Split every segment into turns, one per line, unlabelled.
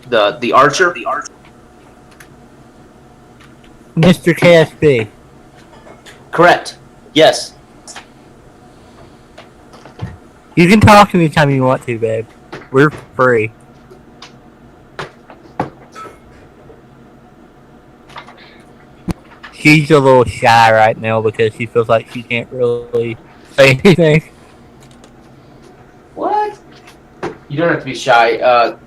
The archer?
Mr. KSB.
Correct. Yes.
You can talk anytime you want to, babe. We're free. She's a little shy right now because she feels like she can't really say anything.
What? You don't have to be shy.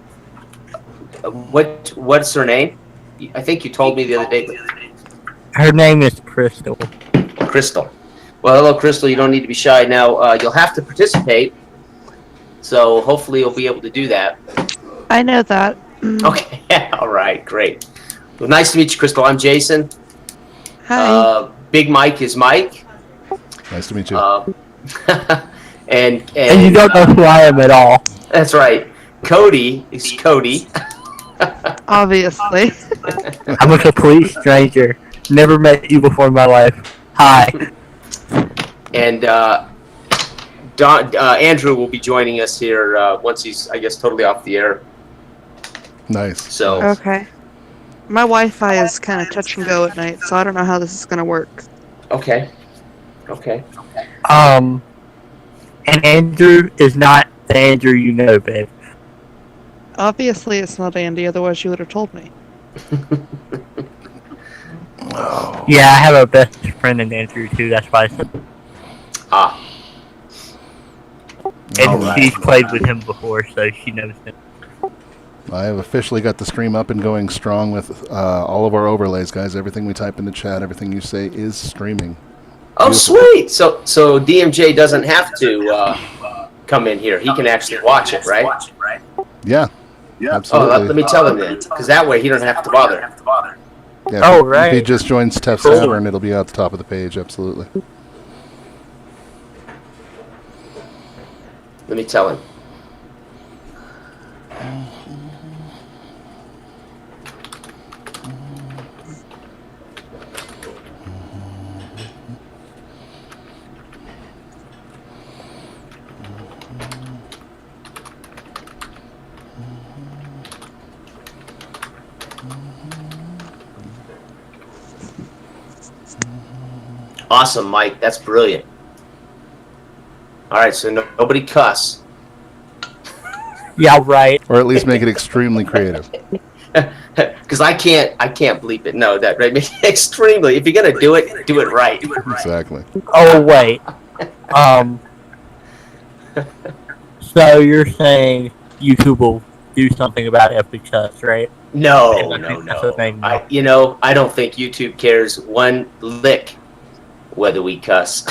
What's her name? I think you told me the other day.
Her name is Crystal.
Crystal. Well, hello, Crystal. You don't need to be shy now. You'll have to participate. So hopefully you'll be able to do that.
I know that.
Okay. All right. Great. Well, nice to meet you, Crystal. I'm Jason.
Hi.
Big Mike is Mike.
Nice to meet you.
And
you don't know who I am at all.
That's right. Cody is Cody.
Obviously.
I'm a complete stranger. Never met you before in my life. Hi.
And Andrew will be joining us here once he's, I guess, totally off the air.
Nice.
So
Okay. My Wi-Fi is kind of touch and go at night, so I don't know how this is going to work.
Okay.
And Andrew is not the Andrew you know, babe.
Obviously, it's not Andy, otherwise you would have told me.
Oh.
Yeah, I have a best friend in Andrew too, that's why I said. And she's played with him before, so she knows him.
I have officially got the stream up and going strong with all of our overlays, guys. Everything we type in the chat, everything you say is streaming.
Oh, beautiful. Sweet. So DMJ doesn't have to come in here. He can actually watch it, right?
Yeah. Absolutely.
Oh, let me tell him then, because that way he doesn't have to bother.
Yeah,
right.
If he just joins Tavern, it'll be at the top of the page. Absolutely.
Let me tell him. Awesome, Mike. That's brilliant. All right, so nobody cuss.
Yeah, right.
Or at least make it extremely creative.
Because I can't bleep it. No, that right. Extremely. If you're gonna do it right.
Exactly.
Oh wait. So you're saying YouTube will do something about if we cuss, right?
No. I don't think YouTube cares one lick whether we cuss.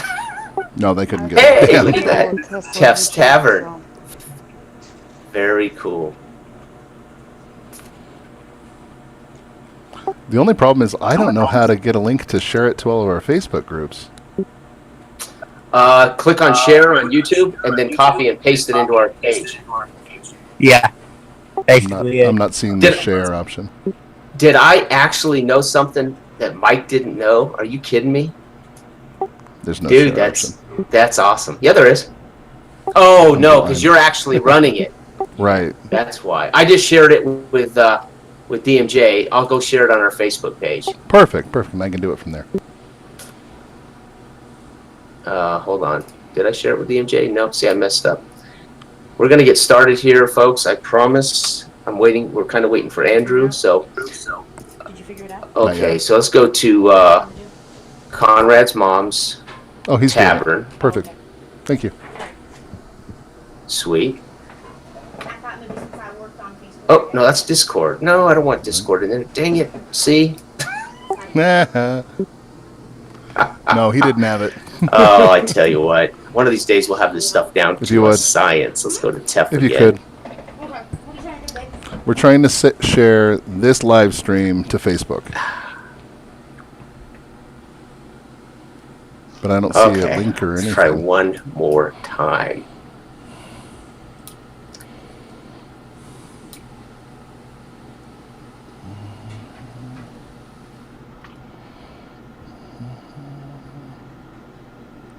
No, they couldn't get
Hey,
it.
look at that. Tef's Tavern. Very cool.
The only problem is I don't know how to get a link to share it to all of our Facebook groups.
Click on share on YouTube and then copy and paste it into our page.
Yeah. Basically,
I'm not seeing the share option.
Did I actually know something that Mike didn't know? Are you kidding me?
There's no
Dude,
share option.
that's awesome. Yeah, there is. Oh, no, because you're actually running it.
Right.
That's why. I just shared it with DMJ. I'll go share it on our Facebook page.
Perfect. I can do it from there.
Hold on. Did I share it with DMJ? Nope. See, I messed up. We're going to get started here, folks. I promise. I'm waiting. We're kind of waiting for Andrew. So.
Did you figure it out?
Okay, so let's go to Conrad's mom's
he's
Tavern.
Perfect. Thank you.
Sweet. Oh, no, that's Discord. No, I don't want Discord in there. Dang it. See?
No, he didn't have it.
Oh, I tell you what. One of these days we'll have this stuff down
If you
to
would.
science. Let's go to Tef
If
again.
you could. We're trying to share this live stream to Facebook. But I don't see a link or anything.
Let's try one more time.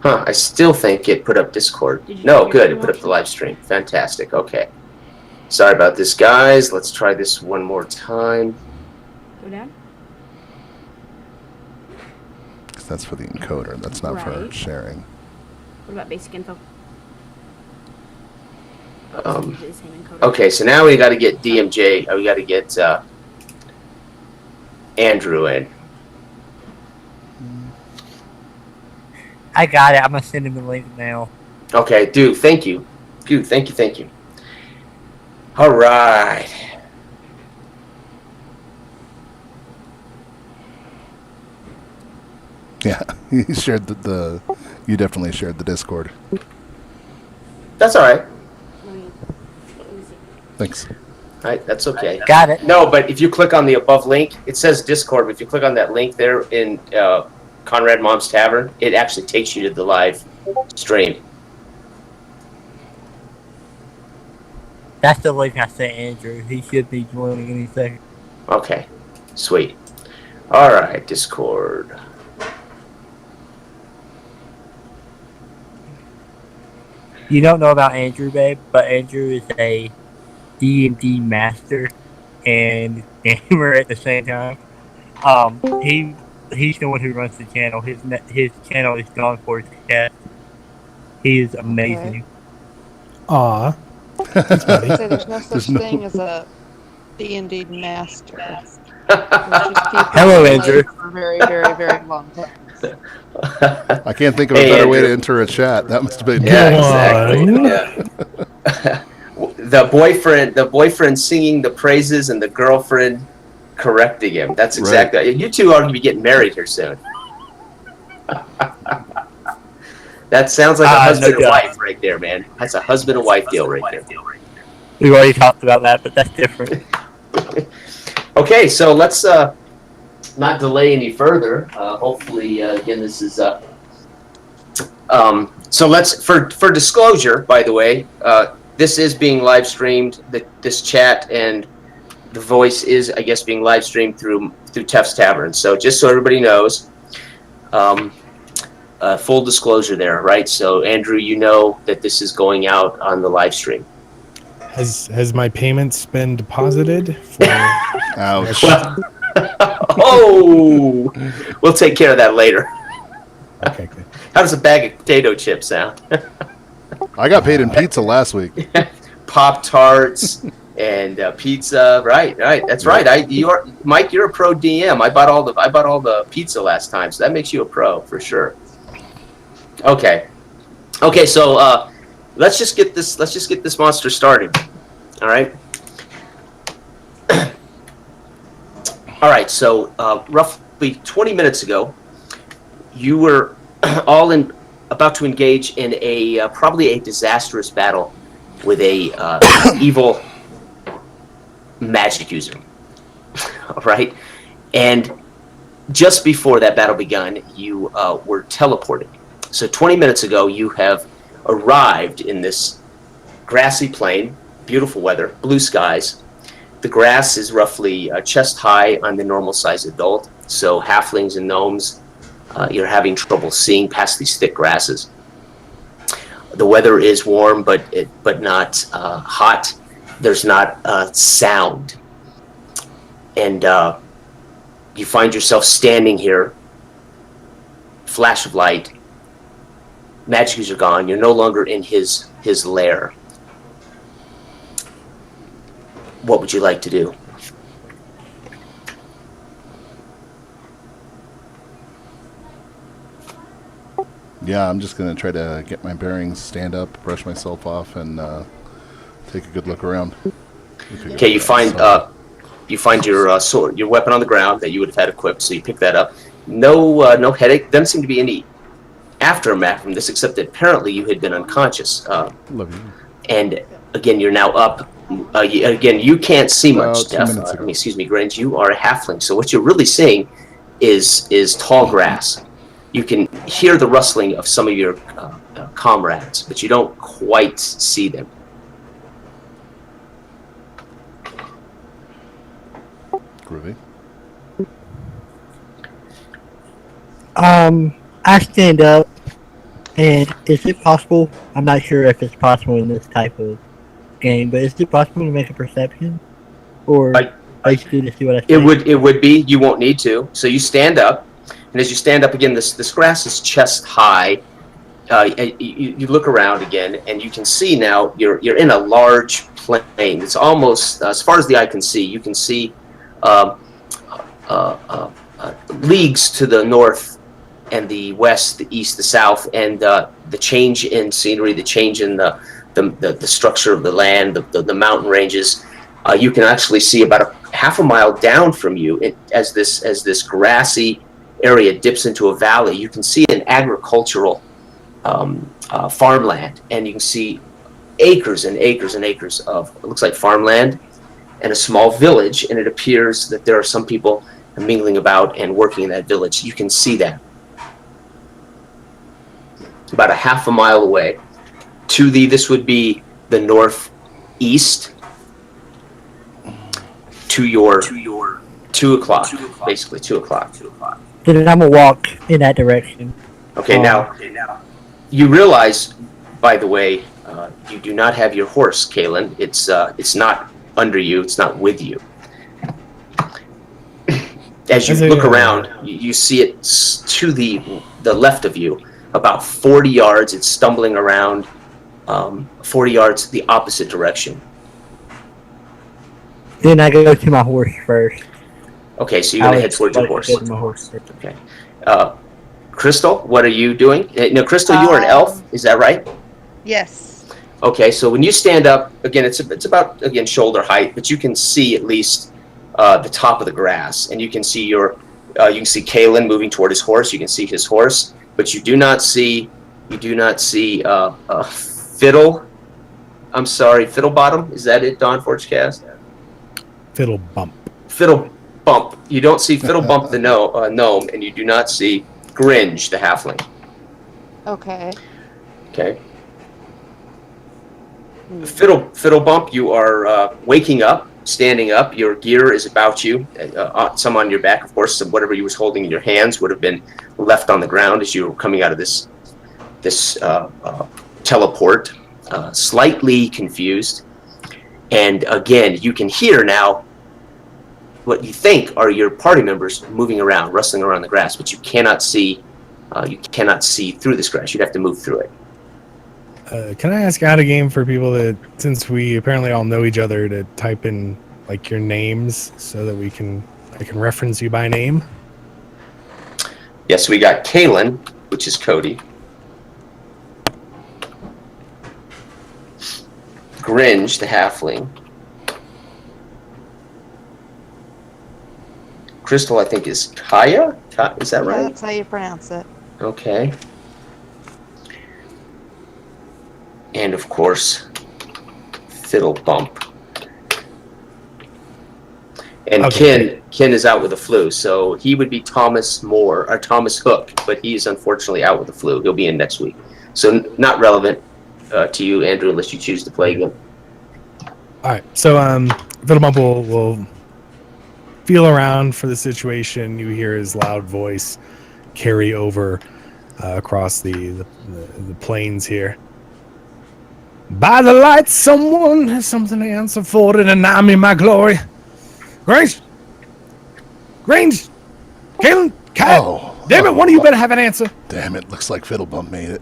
Huh, I still think it put up Discord. No, good, it put up the live stream. Fantastic, okay. Sorry about this, guys. Let's try this one more time.
Go down.
That's for the encoder. That's not for
Right.
sharing.
What about basic info?
Um,
Usually the same encoder.
okay, so now we got to get DMJ. We got to get Andrew in.
I got it. I'm gonna send him the link now.
Okay, dude, thank you. Dude, thank you. All right.
Yeah, you shared the you definitely shared the Discord.
That's all right.
Let me see.
Thanks.
All right, that's okay.
Got it.
No, but if you click on the above link, it says Discord, but if you click on that link there in Conrad Mom's Tavern, it actually takes you to the live stream.
That's the link I sent Andrew. He should be joining any second.
Okay, sweet. All right, Discord.
You don't know about Andrew, babe, but Andrew is a D&D master and gamer at the same time. He's the one who runs the channel. His channel is Gone for his cat. He is amazing.
Aw.
I'd say there's no such
There's no-
thing as a D&D master. There's just people
Hello,
who play
Andrew.
for a very, very, very long time.
I can't think of a
Hey,
better way to
Andrew.
enter a chat. That must have been
Yeah,
Go
exactly. Yeah. the boyfriend singing the praises and the girlfriend correcting him. That's exactly. You two are going to be getting married here soon. That sounds like a husband and wife right there, man. That's a husband and wife deal right there.
We've already talked about that, but that's different.
Okay, so let's not delay any further. Hopefully, again, this is. So let's for disclosure, by the way, this is being live streamed. This chat and the voice is, I guess, being live streamed through Tef's Tavern. So just so everybody knows, full disclosure there, right? So Andrew, you know that this is going out on the live stream.
Has my payments been deposited for
Ouch.
Oh, we'll take care of that later.
Okay, good.
How does a bag of potato chips sound?
I got paid in pizza last week.
Pop-Tarts and pizza. Right. That's right. Mike. You're a pro DM. I bought all the pizza last time, so that makes you a pro for sure. Okay. So let's just get this monster started. All right. All right. So roughly 20 minutes ago, you were all about to engage in a probably a disastrous battle with a evil magic user. All right. And just before that battle begun, you were teleported. So 20 minutes ago, you have arrived in this grassy plain, beautiful weather, blue skies. The grass is roughly chest high on the normal size adult. So halflings and gnomes, you're having trouble seeing past these thick grasses. The weather is warm, but not hot. There's not a sound. And you find yourself standing here, flash of light. Magic user gone. You're no longer in his lair. What would you like to do?
Yeah, I'm just going to try to get my bearings, stand up, brush myself off, and take a good look around.
Okay, you find your sword, your weapon on the ground that you would have had equipped, so you pick that up. No headache. Doesn't seem to be any aftermath from this, except that apparently you had been unconscious.
Love you.
And again, you're now up. Again, you can't see much,
2
Steph.
minutes ago.
Excuse me, Grange. You are a halfling, so what you're really seeing is tall grass. You can hear the rustling of some of your comrades, but you don't quite see them.
Groovy.
I stand up, and is it possible? I'm not sure if it's possible in this type of game, but is it possible to make a perception? Or I just do to see what I see?
It would be. You won't need to. So you stand up, and as you stand up again, this grass is chest high. You look around again, and you can see now you're in a large plain. It's almost as far as the eye can see. You can see leagues to the north and the west, the east, the south, and the change in scenery, the change in the structure of the land, the mountain ranges. You can actually see about a half a mile down from you, as this grassy area dips into a valley. You can see an agricultural farmland, and you can see acres and acres and acres of, it looks like farmland, and a small village, and it appears that there are some people mingling about and working in that village. You can see that about a half a mile away. This would be the northeast, to your 2 o'clock, basically 2 o'clock.
Then I'm gonna walk in that direction.
Okay, now you realize, by the way, you do not have your horse, Kalen. It's not under you. It's not with you. As you look around, you see it to the left of you, about 40 yards. It's stumbling around 40 yards the opposite direction.
Then I go to my horse first.
Okay, so you're going to head towards your horse.
My horse first.
Okay. Crystal, what are you doing? No, Crystal, you are an elf. Is that right?
Yes.
Okay, so when you stand up, again, it's about, again, shoulder height, but you can see at least the top of the grass, and you can see you can see Kalen moving toward his horse. You can see his horse, but you do not see Fiddle. I'm sorry, Fiddlebottom. Is that it, Dawn Forgecast?
Fiddle bump.
Fiddle Bump. You don't see Fiddle Bump the gnome, and you do not see Gringe the halfling.
Okay.
Okay. Fiddle Bump, you are waking up, standing up. Your gear is about you, some on your back, of course. So whatever you was holding in your hands would have been left on the ground as you were coming out of this teleport, slightly confused. And again, you can hear now what you think are your party members moving around, rustling around the grass, but you cannot see. You cannot see through this grass. You'd have to move through it.
Can I ask out of game for people that, since we apparently all know each other, to type in like your names so that I can reference you by name?
Yes, we got Kalen, which is Cody. Gringe, the halfling. Crystal, I think, is Kaya? Is that right?
That's how you pronounce it.
Okay. And of course, Fiddle Bump. And
okay.
Ken is out with the flu, so he would be Thomas Hook, but he's unfortunately out with the flu. He'll be in next week. So not relevant to you, Andrew, unless you choose to play again.
All right. So Fiddle Bump will feel around for the situation. You hear his loud voice carry over across the plains here. By the light, someone has something to answer for to deny me my glory. Grange! Kalen! Cat!
Oh,
damn it, one of you better have an answer.
Damn it, looks like Fiddlebump made it.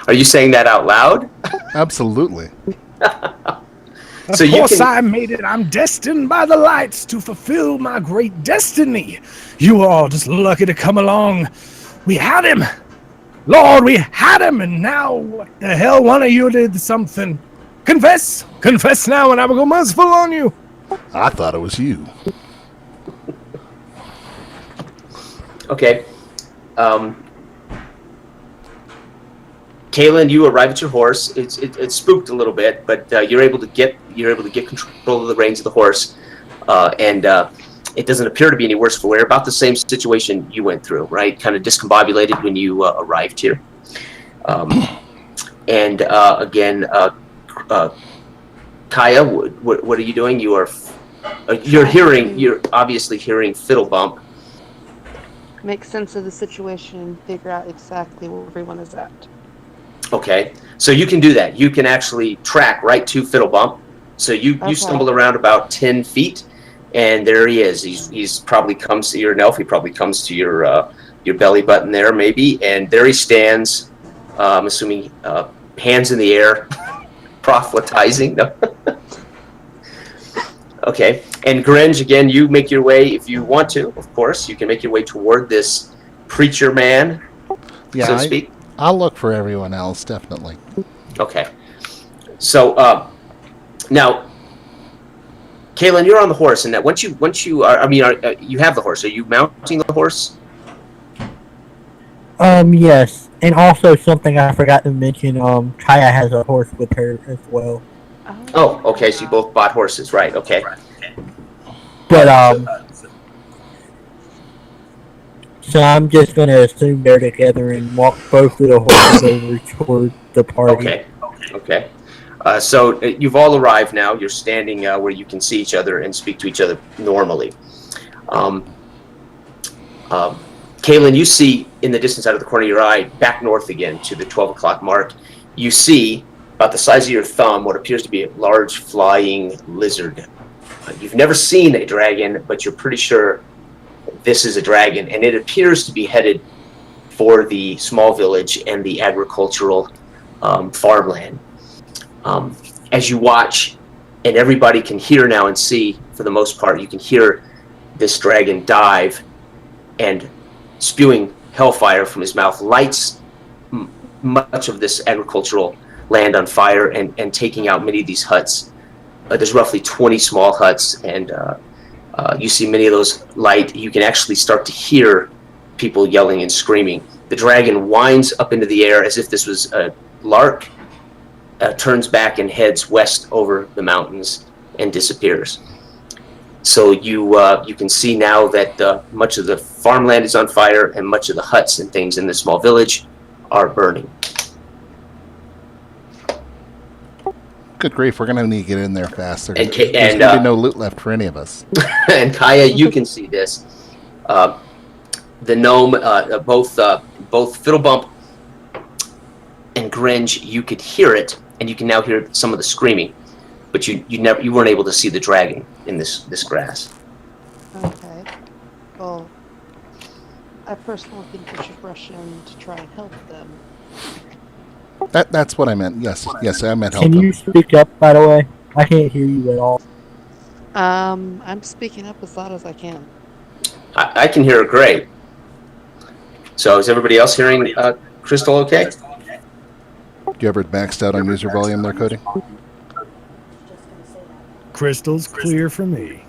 Are you saying that out loud?
Absolutely.
Of course I made it. I'm destined by the lights to fulfill my great destiny. You all just lucky to come along. We had him. Lord, we had him, and now what the hell? One of you did something. Confess now, and I will go merciful on you.
I thought it was you.
Okay. Kalen, you arrive at your horse. It's spooked a little bit, but you're able to get control of the reins of the horse, and it doesn't appear to be any worse for wear. About the same situation you went through, right? Kind of discombobulated when you arrived here. And again, Kaya, what are you doing? You're obviously hearing Fiddle Bump.
Make sense of the situation and figure out exactly where everyone is at.
Okay, So you can do that. You can actually track right to Fiddlebump. So you stumble around about 10 feet, and there he is. He's probably comes to your elf. He probably comes to your belly button there, maybe, and there he stands. I'm assuming hands in the air, proselytizing. No. Okay, and Gringe, again, you make your way, if you want to, of course, you can make your way toward this preacher man, so to speak.
I'll look for everyone else, definitely.
Okay. So, now, Kaylin, you're on the horse, and that once you are, you have the horse. Are you mounting the horse?
Yes. And also something I forgot to mention, Kaya has a horse with her as well.
Oh, okay, so you both bought horses, right, okay.
But, so I'm just gonna assume they're together and walk both of the horses over toward the party.
Okay. So you've all arrived now. You're standing where you can see each other and speak to each other normally. Kaylin, you see in the distance out of the corner of your eye, back north again to the 12 o'clock mark, you see about the size of your thumb what appears to be a large flying lizard. You've never seen a dragon, but you're pretty sure this is a dragon, and it appears to be headed for the small village and the agricultural farmland. As you watch, and everybody can hear now and see, for the most part, you can hear this dragon dive and spewing hellfire from his mouth, lights much of this agricultural land on fire and taking out many of these huts. There's roughly 20 small huts, and you see many of those light. You can actually start to hear people yelling and screaming. The dragon winds up into the air as if this was a lark, turns back and heads west over the mountains and disappears. So you can see now that much of the farmland is on fire and much of the huts and things in the small village are burning.
Good grief, we're going to need to get in there fast. There's
And
going to be no loot left for any of us.
And Kaya, you can see this. The gnome, both Fiddlebump and Gringe, you could hear it, and you can now hear some of the screaming, but you weren't able to see the dragon in this grass.
Okay. Well, I personally think we should rush in to try and help them.
That's what I meant. Yes, I meant help
Can
them.
you speak up, by the way? I can't hear you at all.
I'm speaking up as loud as I can.
I can hear it great. So is everybody else hearing Crystal okay?
You ever maxed out on user volume there, Cody?
Crystal's clear for me.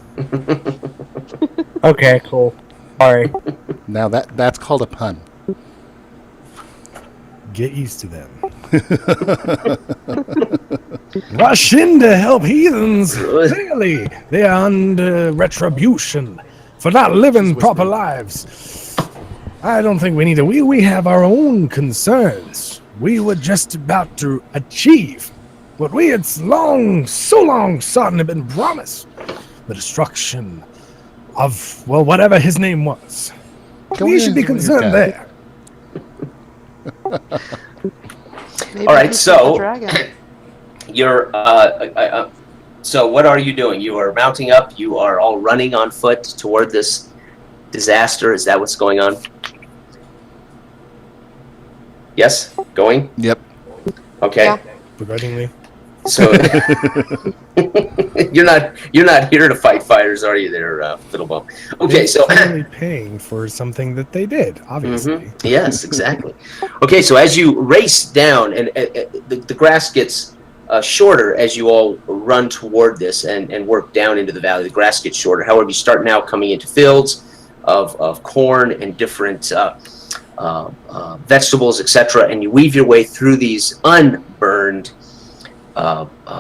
Okay, cool. Sorry.
Now that's called a pun.
Get used to them. Rush in to help heathens. Clearly, they are under retribution for not living proper lives. I don't think we need to. We have our own concerns. We were just about to achieve what we had so long sought and had been promised. The destruction of, well, whatever his name was. We should be concerned there.
Maybe
All right,
we
so-
shoot the dragon.
You're so what are you doing? You are mounting up. You are all running on foot toward this disaster. Is that what's going on? Yes, going.
Yep.
Okay.
Yeah.
Begrudgingly.
So you're not here to fight fires, are you, there, Fiddlebump? Okay,
They're
so
clearly paying for something that they did, obviously.
Mhm. Yes, exactly. Okay, so as you race down, and the grass gets shorter as you all run toward this and work down into the valley. The grass gets shorter. However, you start now coming into fields of corn and different vegetables, etc., and you weave your way through these unburned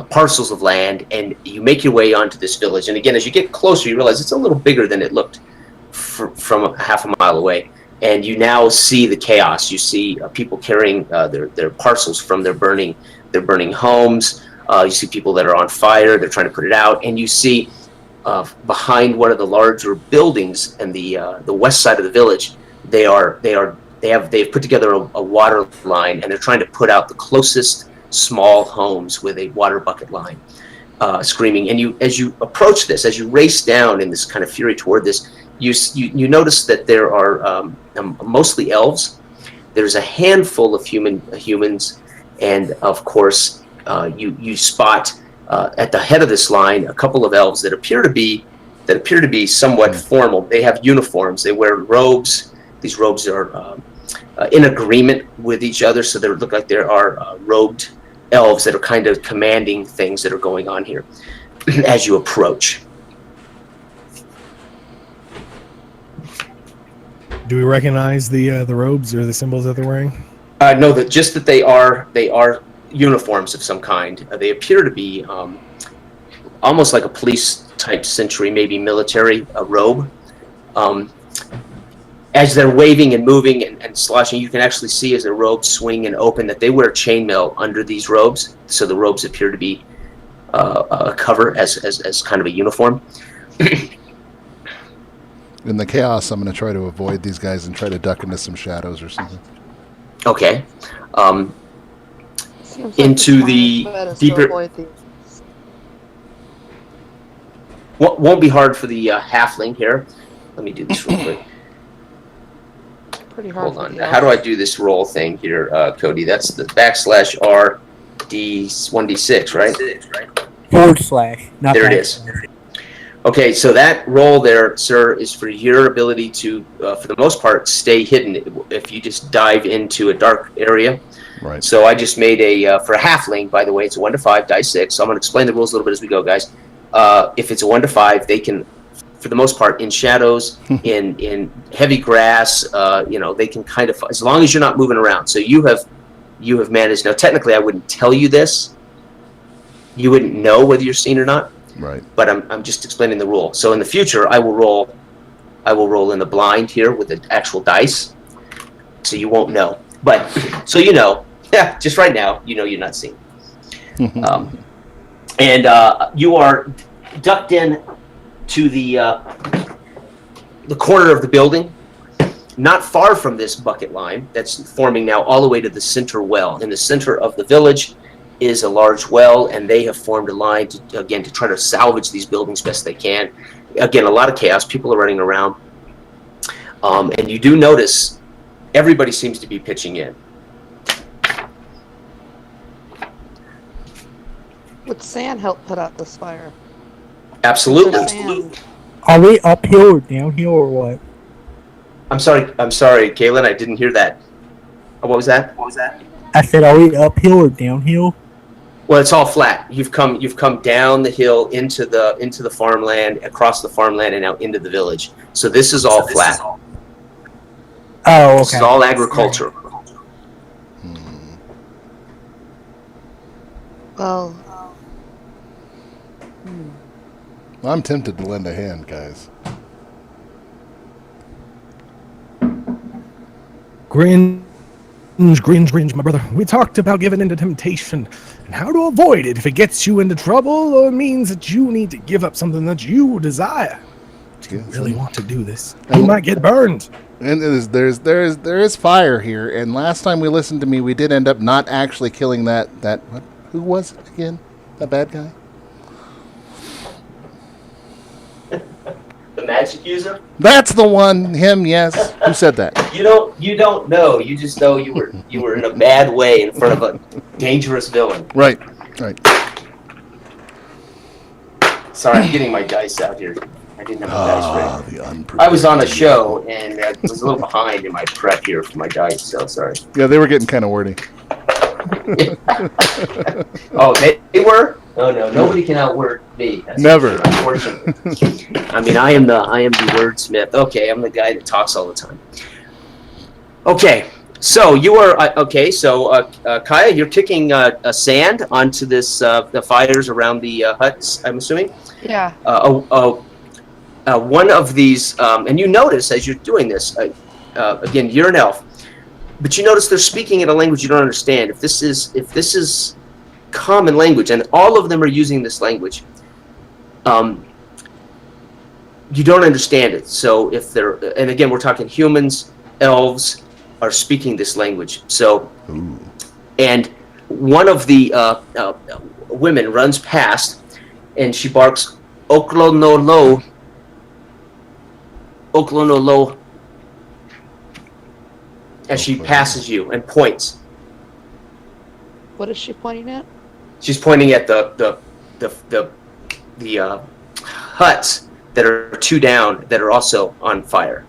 parcels of land, and you make your way onto this village. And again, as you get closer, you realize it's a little bigger than it looked from half a mile away. And you now see the chaos. You see people carrying their parcels from their burning homes. You see people that are on fire. They're trying to put it out. And you see behind one of the larger buildings in the west side of the village, they've put together a water line, and they're trying to put out the closest small homes with a water bucket line, screaming. And as you approach this, as you race down in this kind of fury toward this, you notice that there are mostly elves. There's a handful of humans, and of course, you spot at the head of this line a couple of elves that appear to be somewhat formal. They have uniforms. They wear robes. These robes are in agreement with each other, so they look like there are robed elves that are kind of commanding things that are going on here as you approach.
Do we recognize the robes or the symbols that they're wearing?
No, just that they are uniforms of some kind. They appear to be almost like a police type century, maybe military robe. As they're waving and moving and sloshing, you can actually see as their robes swing and open that they wear chainmail under these robes. So the robes appear to be a cover as kind of a uniform.
In the chaos, I'm going to try to avoid these guys and try to duck into some shadows or something.
Okay.
Seems like
Into
the
the
plan is to
deeper.
avoid these.
Won't be hard for the halfling here. Let me do this real quick.
Pretty hard.
Hold
for
on.
the
How do I
elves.
do this roll thing here, Cody? That's the /R D1d6, right?
/ not
There it
back.
is. Okay, so that roll there, sir, is for your ability to, for the most part, stay hidden if you just dive into a dark area.
Right.
So I just made for a halfling, by the way, it's a 1 to 5, dice 6. So I'm going to explain the rules a little bit as we go, guys. If it's a 1 to 5, they can, for the most part, in shadows, in heavy grass, they can kind of, as long as you're not moving around. So you have managed. Now, technically, I wouldn't tell you this. You wouldn't know whether you're seen or not.
Right.
But I'm just explaining the rule. So in the future, I will roll in the blind here with the actual dice, so you won't know. But so yeah, just right now, you're not seen. And you are ducked in to the corner of the building, not far from this bucket line that's forming now all the way to the center well. In the center of the village is a large well, and they have formed a line to try to salvage these buildings best they can. Again, a lot of chaos. People are running around. And you do notice everybody seems to be pitching in.
Would sand help put out this fire?
Absolutely.
Sand.
Are we uphill or downhill or what?
I'm sorry, Kaylin, I didn't hear that. What was that?
I said, are we uphill or downhill?
Well, it's all flat. You've come down the hill into the farmland, across the farmland, and out into the village. So this is all flat.
Oh, okay.
This is all agriculture.
Well,
I'm tempted to lend a hand, guys.
Gringe, my brother. We talked about giving into temptation and how to avoid it if it gets you into trouble or means that you need to give up something that you desire. Do you really want to do this? You might get burned.
And there is fire here. And last time we listened to me, we did end up not actually killing that what? Who was it again? That bad guy?
The magic user?
That's the one. Him, yes. Who said that?
You don't know. You just know you were in a bad way in front of a dangerous villain.
Right.
Sorry, I'm getting my dice out here. I didn't have my dice ready.
The
I was on a show and I was a little behind in my prep here for my dice, so sorry.
Yeah, they were getting kind of wordy.
Oh, they were? Oh no, nobody can outword me. That's
Never.
Unfortunately. I mean, I am the wordsmith. Okay, I'm the guy that talks all the time. Okay, so you are Kaya, you're kicking sand onto this the fires around the huts, I'm assuming.
yeah.
One of these, and you notice as you're doing this, again, you're an elf, but you notice they're speaking in a language you don't understand. If this is common language, and all of them are using this language, you don't understand it. So if they're, and again, we're talking humans, elves are speaking this language. So, and one of the women runs past, and she barks, "Oklo no lo, Oklo no lo," as she passes you and points.
What is she pointing at?
She's pointing at the huts that are two down that are also on fire.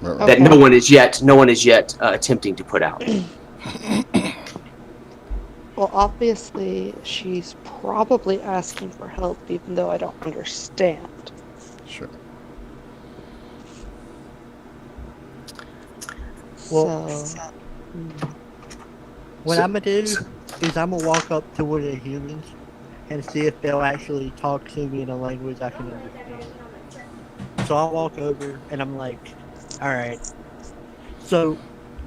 Right.
That no one is yet attempting to put out.
Well, obviously, she's probably asking for help, even though I don't understand.
Sure.
Well,
So,
What I'm gonna do is I'm gonna walk up to one of the humans and see if they'll actually talk to me in a language I can understand. So I'll walk over and I'm like, alright, so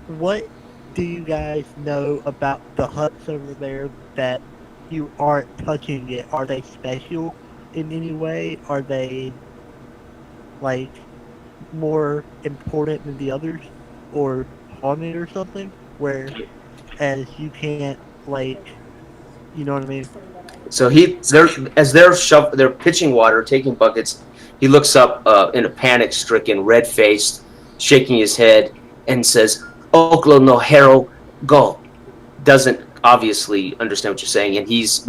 what do you guys know about the huts over there that you aren't touching yet? Are they special in any way? Are they, like, more important than the others? Or haunted or something? Where as you can't, like, you know what I mean?
So they're pitching water, taking buckets. He looks up in a panic-stricken, red-faced, shaking his head, and says, "Oklo no hero go." Doesn't obviously understand what you're saying, and he's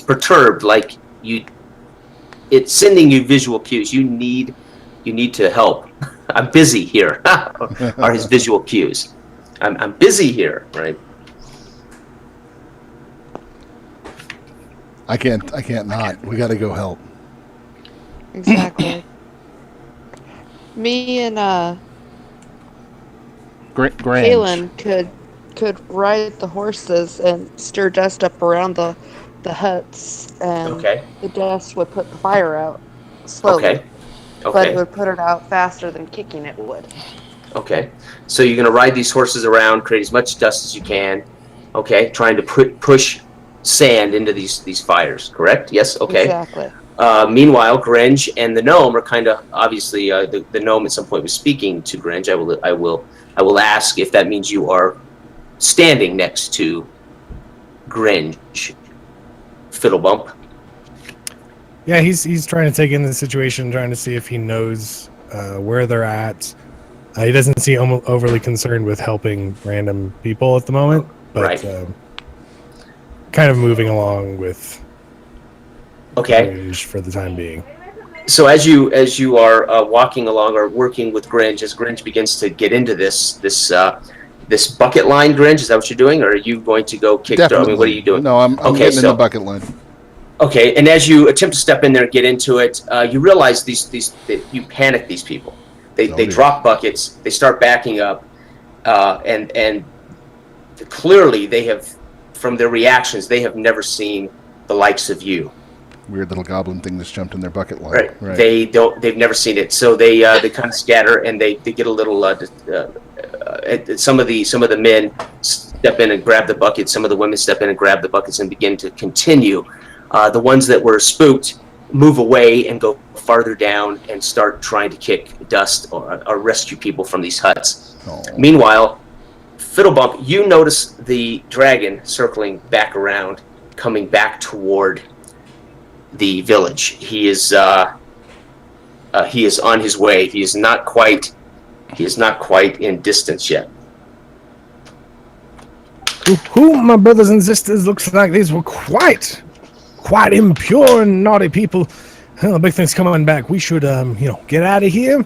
perturbed, like it's sending you visual cues. You need to help. I'm busy here. Are his visual cues? I'm busy here, right?
I can't not. We got to go help.
exactly. Me and
Grand.
Kaylin could ride the horses and steer dust up around the huts, and
Okay.
the dust would put the fire out slowly.
Okay.
But it
Okay.
would put it out faster than kicking it would.
Okay. So you're gonna ride these horses around, create as much dust as you can. Okay. Trying to push sand into these fires. Correct? Yes. Okay.
Exactly.
Meanwhile, Gringe and the gnome are kind of obviously the gnome at some point was speaking to Gringe. I will ask if that means you are standing next to Gringe. Fiddlebump.
Yeah, he's trying to take in the situation, trying to see if he knows where they're at. He doesn't seem overly concerned with helping random people at the moment, but
Right.
Kind of moving along with
Okay.
Gringe for the time being.
So as you are walking along or working with Gringe, as Gringe begins to get into this bucket line, Gringe, is that what you're doing, or are you going to go kick?
Definitely.
I mean, what are you doing?
No, I'm getting in the bucket line.
Okay, and as you attempt to step in there and get into it, you realize you panic these people. They drop buckets, they start backing up, and clearly they have, from their reactions, they have never seen the likes of you.
Weird little goblin thing that's jumped in their bucket line.
Right. They've never seen it, so they kind of scatter and they get a little. Some of the men step in and grab the buckets. Some of the women step in and grab the buckets and begin to continue. The ones that were spooked move away and go farther down and start trying to kick dust or rescue people from these huts.
Oh.
Meanwhile, Fiddlebump, you notice the dragon circling back around, coming back toward the village. He is on his way. He is not quite in distance yet.
Who, my brothers and sisters, looks like these were quite impure and naughty people. Well, the big thing's coming back. We should, get out of here.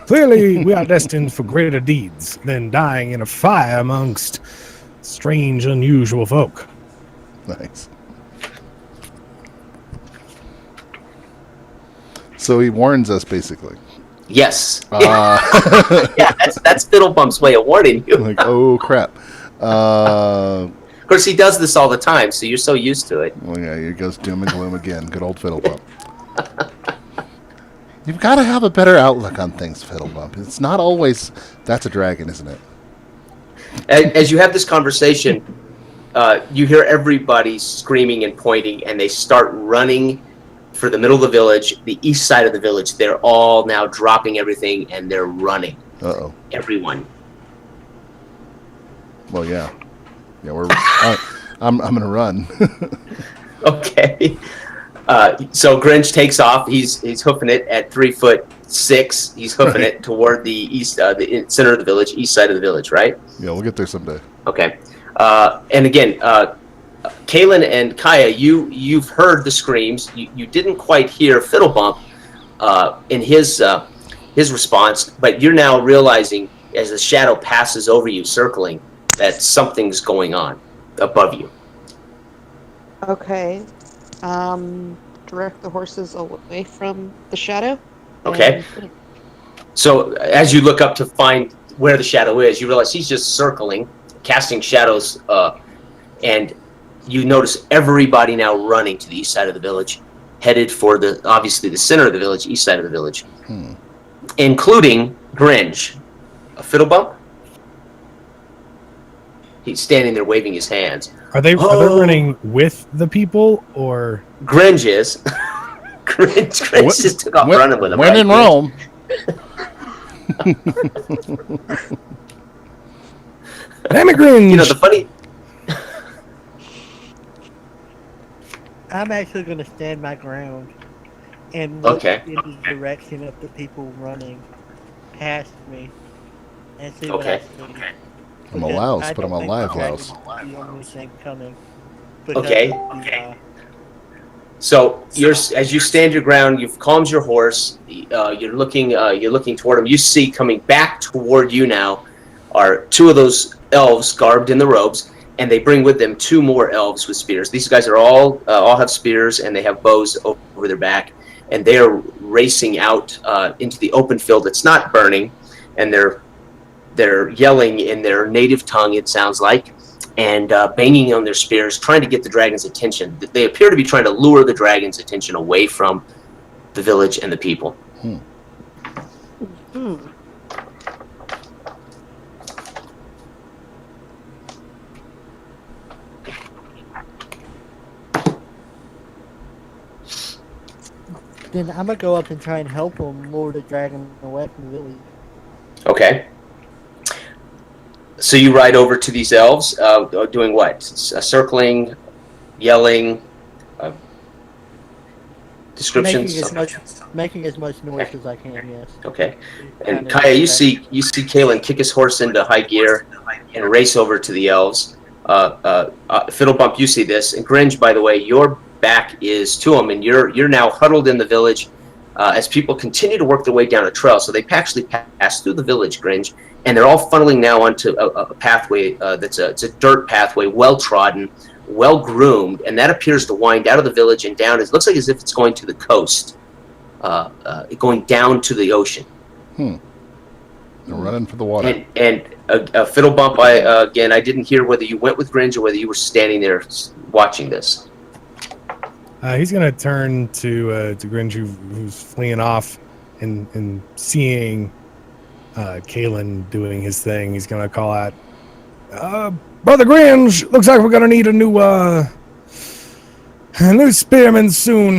Clearly, we are destined for greater deeds than dying in a fire amongst strange, unusual folk.
Nice. So he warns us, basically.
Yes. Yeah, that's Fiddlebump's way of warning you.
Like, oh crap.
Of course, he does this all the time, so you're so used to it.
Well, yeah, here goes doom and gloom again. Good old Fiddlebump. You've got to have a better outlook on things, Fiddlebump. It's not always, that's a dragon, isn't it?
As you have this conversation, you hear everybody screaming and pointing, and they start running for the middle of the village, the east side of the village. They're all now dropping everything, and they're running.
Uh-oh.
Everyone.
Well, yeah. Yeah, I'm gonna run.
Okay. So Grinch takes off. He's hoofing it at 3'6". He's hoofing
Right.
it toward the east, center of the village, east side of the village, right?
Yeah, we'll get there someday.
Okay. And again, Kalen and Kaya, you've heard the screams. You didn't quite hear Fiddlebump in his response, but you're now realizing as the shadow passes over you, circling, that something's going on above you.
Okay. Direct the horses away from the shadow.
Okay.
And-
So as you look up to find where the shadow is, you realize he's just circling, casting shadows, and you notice everybody now running to the east side of the village, headed for obviously the center of the village, east side of the village, including Grinch. A Fiddlebump. He's standing there waving his hands.
Are they running with the people or?
Grinch is. Grinch just took off running with them.
When in Rome.
Damn it, Grinch!
You know, the funny...
I'm actually going to stand my ground and look
Okay.
in the direction of the people running past me and see what
Okay.
I see.
I'm a
Because
louse,
I
but I'm
don't
a
think
live
the
louse.
dragon's the only thing coming. Because
Okay.
of the,
So as you stand your ground, you've calmed your horse. You're looking toward him. You see coming back toward you now are two of those elves garbed in the robes, and they bring with them two more elves with spears. These guys are all have spears, and they have bows over their back, and they are racing out into the open field that's not burning, and they're yelling in their native tongue, it sounds like, and banging on their spears, trying to get the dragon's attention. They appear to be trying to lure the dragon's attention away from the village and the people.
then I'm going to go up and try and help them lure the dragon away from the village.
Okay. So you ride over to these elves, doing what? Circling, yelling, descriptions.
Making as much noise as I can, yes.
Okay. And Kaya, you see Kalen kick his horse into high gear and race over to the elves. Fiddlebump, you see this, and Gringe, by the way, your back is to him, and you're now huddled in the village as people continue to work their way down a trail. So they actually pass through the village, Gringe, and they're all funneling now onto a pathway it's a dirt pathway, well trodden, well groomed, and that appears to wind out of the village and down. It looks like as if it's going to the coast, going down to the ocean.
They're running for the water.
And Fiddlebump, I didn't hear whether you went with Gringe or whether you were standing there watching this.
He's gonna turn to Grinch, who's fleeing off, and seeing Kalen doing his thing. He's gonna call out, "Brother Grinch, looks like we're gonna need a new spearman soon.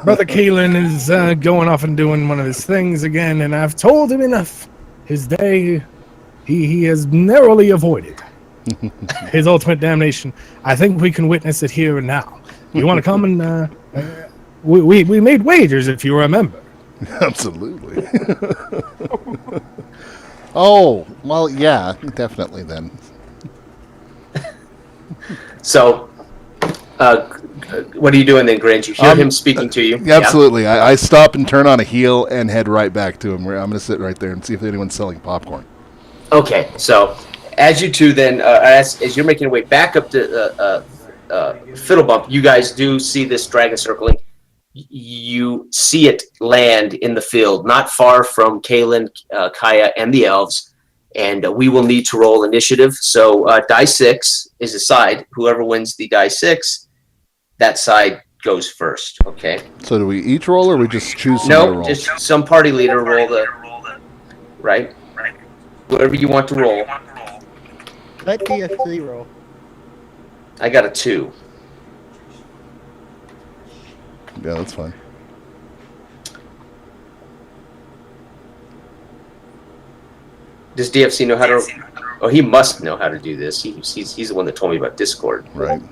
Brother Kalen is going off and doing one of his things again, and I've told him enough. His day, he has narrowly avoided his ultimate damnation. I think we can witness it here and now. You want to come and we made wagers, if you remember."
Absolutely. Oh, well, yeah, definitely then.
So, what are you doing then, Grinch? You hear him speaking to you?
Absolutely. Yeah? I stop and turn on a heel and head right back to him. I'm going to sit right there and see if anyone's selling popcorn.
Okay, so as you two then, as you're making your way back up to Fiddlebump, you guys do see this dragon circling. You see it land in the field, not far from Kalen, Kaya, and the elves, and we will need to roll initiative. So die 6 is a side. Whoever wins the die 6, that side goes first. Okay.
So do we each roll, or we just choose somebody to roll?
Just some party leader roll the right. Whatever you want to roll.
Let DFC roll.
I got a 2.
Yeah, that's fine.
Does DFC know how to Oh, he must know how to do this. He's the one that told me about Discord.
Right.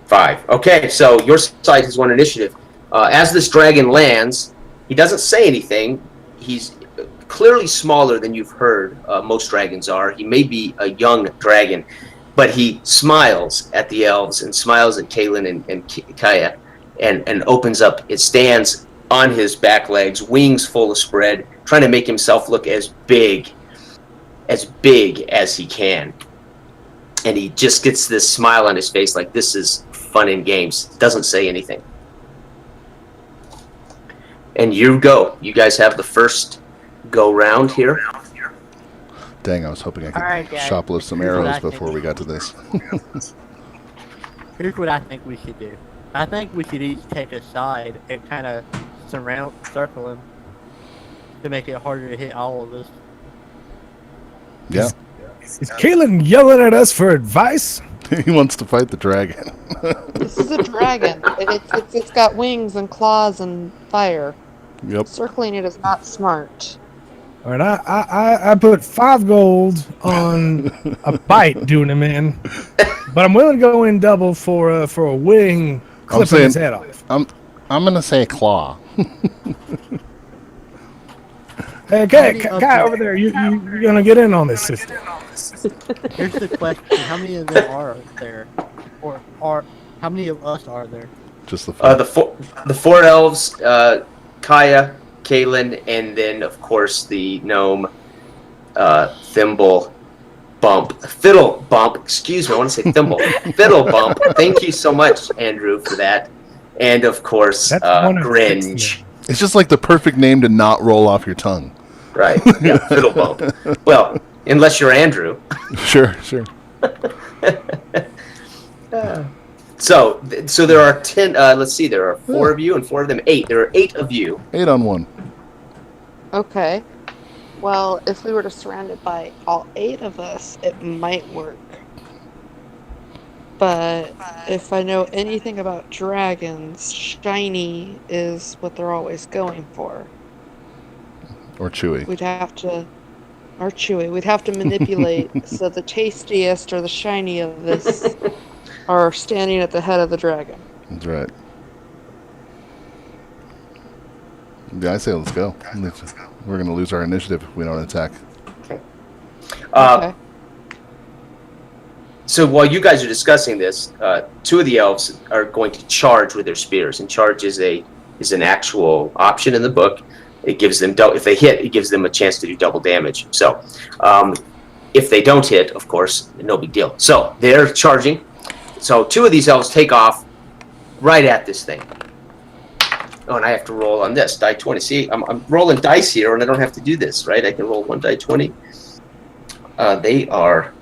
5. Okay, so your side has won initiative. As this dragon lands, he doesn't say anything. He's clearly smaller than you've heard most dragons are. He may be a young dragon, but he smiles at the elves and smiles at Kaelin and Kaya and opens up. It stands on his back legs, wings full of spread, trying to make himself look as big as he can. And he just gets this smile on his face like this is fun and games. Doesn't say anything. And you go. You guys have the first go round here.
Dang, I was hoping I could
Alright, guys.
shoplift some
Here's what
arrows
I think
before we got to this.
Here's what I think we should do. I think we should each take a side and kind of circle him to make it harder to hit all of us.
Yeah.
Is Kaelin yelling at us for advice?
He wants to fight the dragon.
This is a dragon. It's got wings and claws and fire.
Yep.
Circling it is not smart.
All right, I put 5 gold on a bite doing him in, but I'm willing to go in double for a wing clipping his head off.
I'm gonna say claw.
Hey, guy over there, you're gonna get in on this system.
Here's the question: how many of them are there, or how many of us are there?
Just the
The four elves, Kaya, Kaelin, and then of course the gnome, Fiddle Bump. Excuse me, I want to say Thimble. Fiddle Bump. Thank you so much, Andrew, for that. And of course, Gringe.
It's just like the perfect name to not roll off your tongue.
Right. Yeah, Fiddle Bump. Well, unless you're Andrew.
Sure.
So there are 10. Let's see. There are 4 of you and 4 of them. 8. There are 8 of you.
8 on 1.
Okay. Well, if we were to surround it by all 8 of us, it might work. But if I know anything about dragons, shiny is what they're always going for.
Or Chewy.
We'd have to manipulate so the tastiest or the shiny of this are standing at the head of the dragon.
That's right. Yeah, I say let's go. We're going to lose our initiative if we don't attack.
Okay.
So while you guys are discussing this, 2 of the elves are going to charge with their spears, and charge is an actual option in the book. It gives them if they hit, it gives them a chance to do double damage. So if they don't hit, of course, no big deal. So they're charging. So 2 of these elves take off right at this thing. Oh, and I have to roll on this die 20. See, I'm rolling dice here, and I don't have to do this, right? I can roll 1 die 20. They are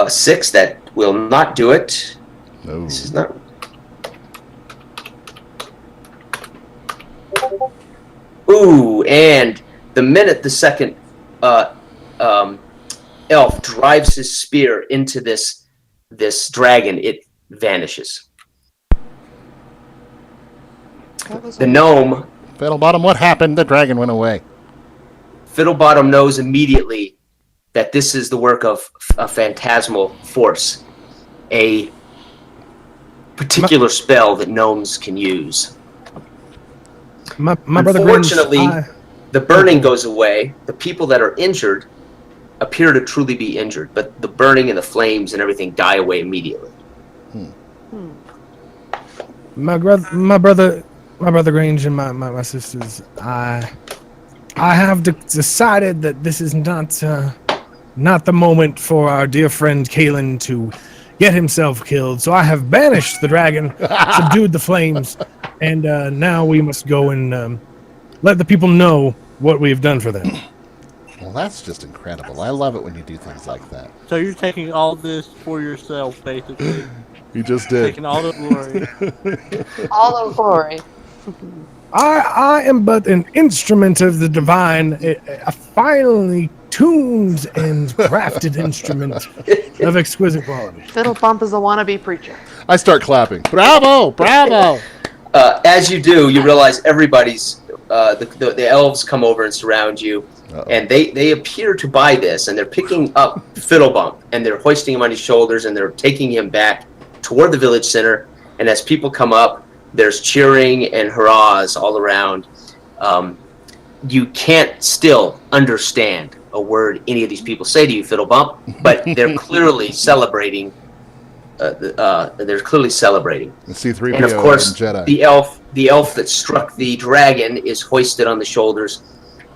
6. That will not do it.
No.
This is not. Ooh, and the minute the second elf drives his spear into this dragon, it vanishes. The gnome,
Fiddlebottom, what happened? The dragon went away.
Fiddlebottom knows immediately that this is the work of a phantasmal force, a particular spell that gnomes can use.
My brother
Unfortunately, the burning goes away. The people that are injured appear to truly be injured, but the burning and the flames and everything die away immediately.
My brother Grange and my sisters, I have decided that this is not the moment for our dear friend Kaelin to get himself killed. So I have banished the dragon, subdued the flames, and now we must go and let the people know what we have done for them.
Well, that's just incredible. I love it when you do things like that.
So you're taking all this for yourself, basically.
You just did.
Taking all the glory.
All the glory.
I am but an instrument of the divine, a finely tuned and crafted instrument of exquisite quality.
Fiddle Bump is a wannabe preacher.
I start clapping. Bravo! Bravo!
As you do, you realize everybody's the elves come over and surround you, and they appear to buy this, and they're picking up Fiddlebump, and they're hoisting him on his shoulders, and they're taking him back toward the village center. And as people come up, there's cheering and hurrahs all around. You can't still understand a word any of these people say to you, Fiddlebump, but they're clearly celebrating. They're clearly celebrating.
C-3PO
And of course,
Jedi.
the elf that struck the dragon is hoisted on the shoulders,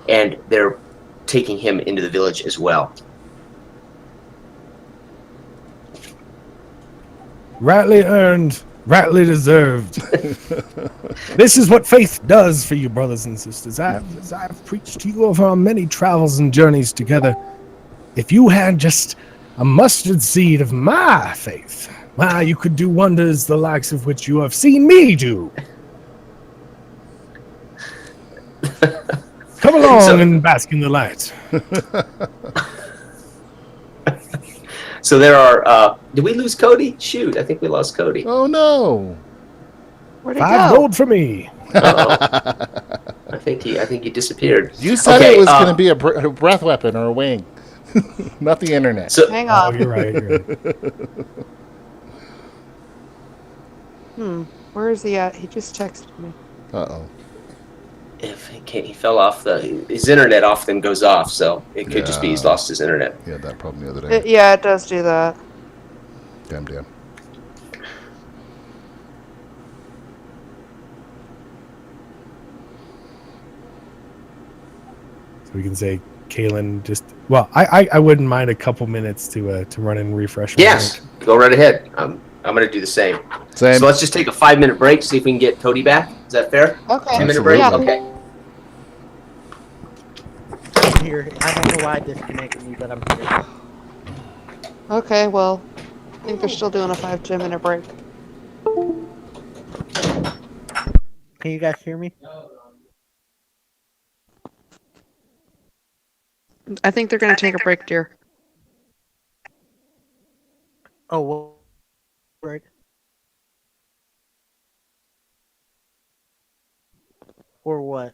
and they're taking him into the village as well.
Rightly earned, rightly deserved. This is what faith does for you, brothers and sisters. As I've preached to you over our many travels and journeys together, if you had just a mustard seed of my faith, you could do wonders the likes of which you have seen me do. Come along and bask in the light.
So there are. Did we lose Cody? Shoot, I think we lost Cody.
Oh no!
Where'd he
5
go?
gold for me.
I think he disappeared.
You said it was going to be a breath weapon or a wing, not the internet.
So
Hang
Oh,
on.
you're right.
Where is he at? He just texted me.
Uh-oh.
if he fell off his internet often goes off, so it could just be he's lost his internet.
Yeah, that problem the other day.
Yeah, it does do that.
Damn.
So we can say Kalen just. Well, I wouldn't mind a couple minutes to run and refresh.
Yes, go right ahead. I'm going to do the same.
Same.
So let's just take a 5-minute break, see if we can get Cody back. Is that fair?
Okay.
10-minute break?
Yeah.
Okay.
I'm here. I don't know why it disconnected me, but I'm here.
Okay, well, I think they're still doing a 5-10 minute break.
Can you guys hear me?
I think they're going to take a break, dear.
Oh, well, right. Or what?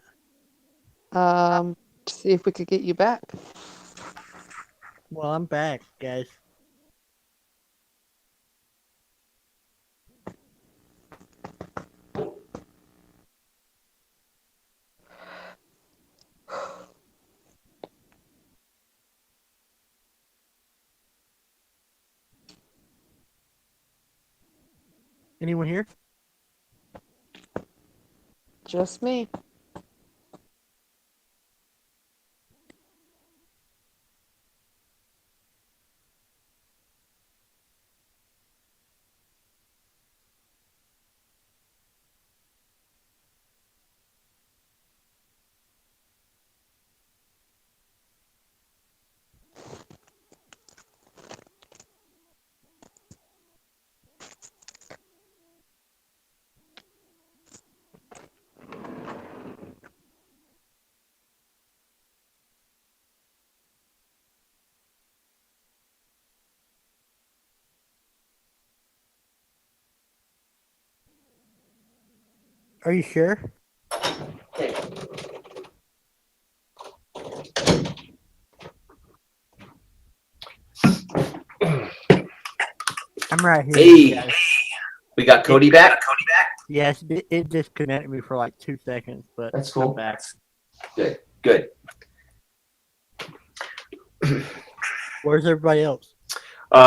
To see if we could get you back.
Well, I'm back, guys. Anyone here?
Just me.
Are you sure? I'm right here.
Hey,
guys.
we got Cody back.
Yes, it disconnected me for like 2 seconds, but
That's cool.
I'm back.
Good.
Where's everybody else?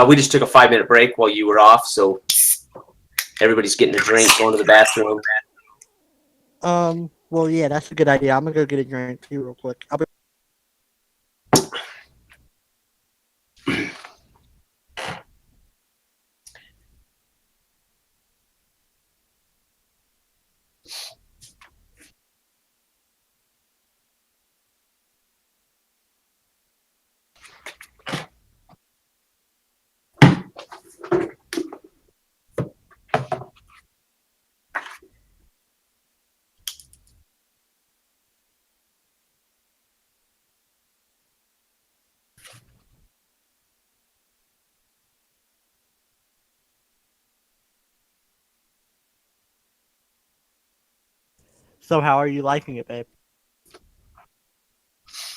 We just took a 5-minute break while you were off, so everybody's getting a drink, going to the bathroom.
Well, yeah, that's a good idea. I'm gonna go get a drink too real quick. I'll be So how are you liking it, babe?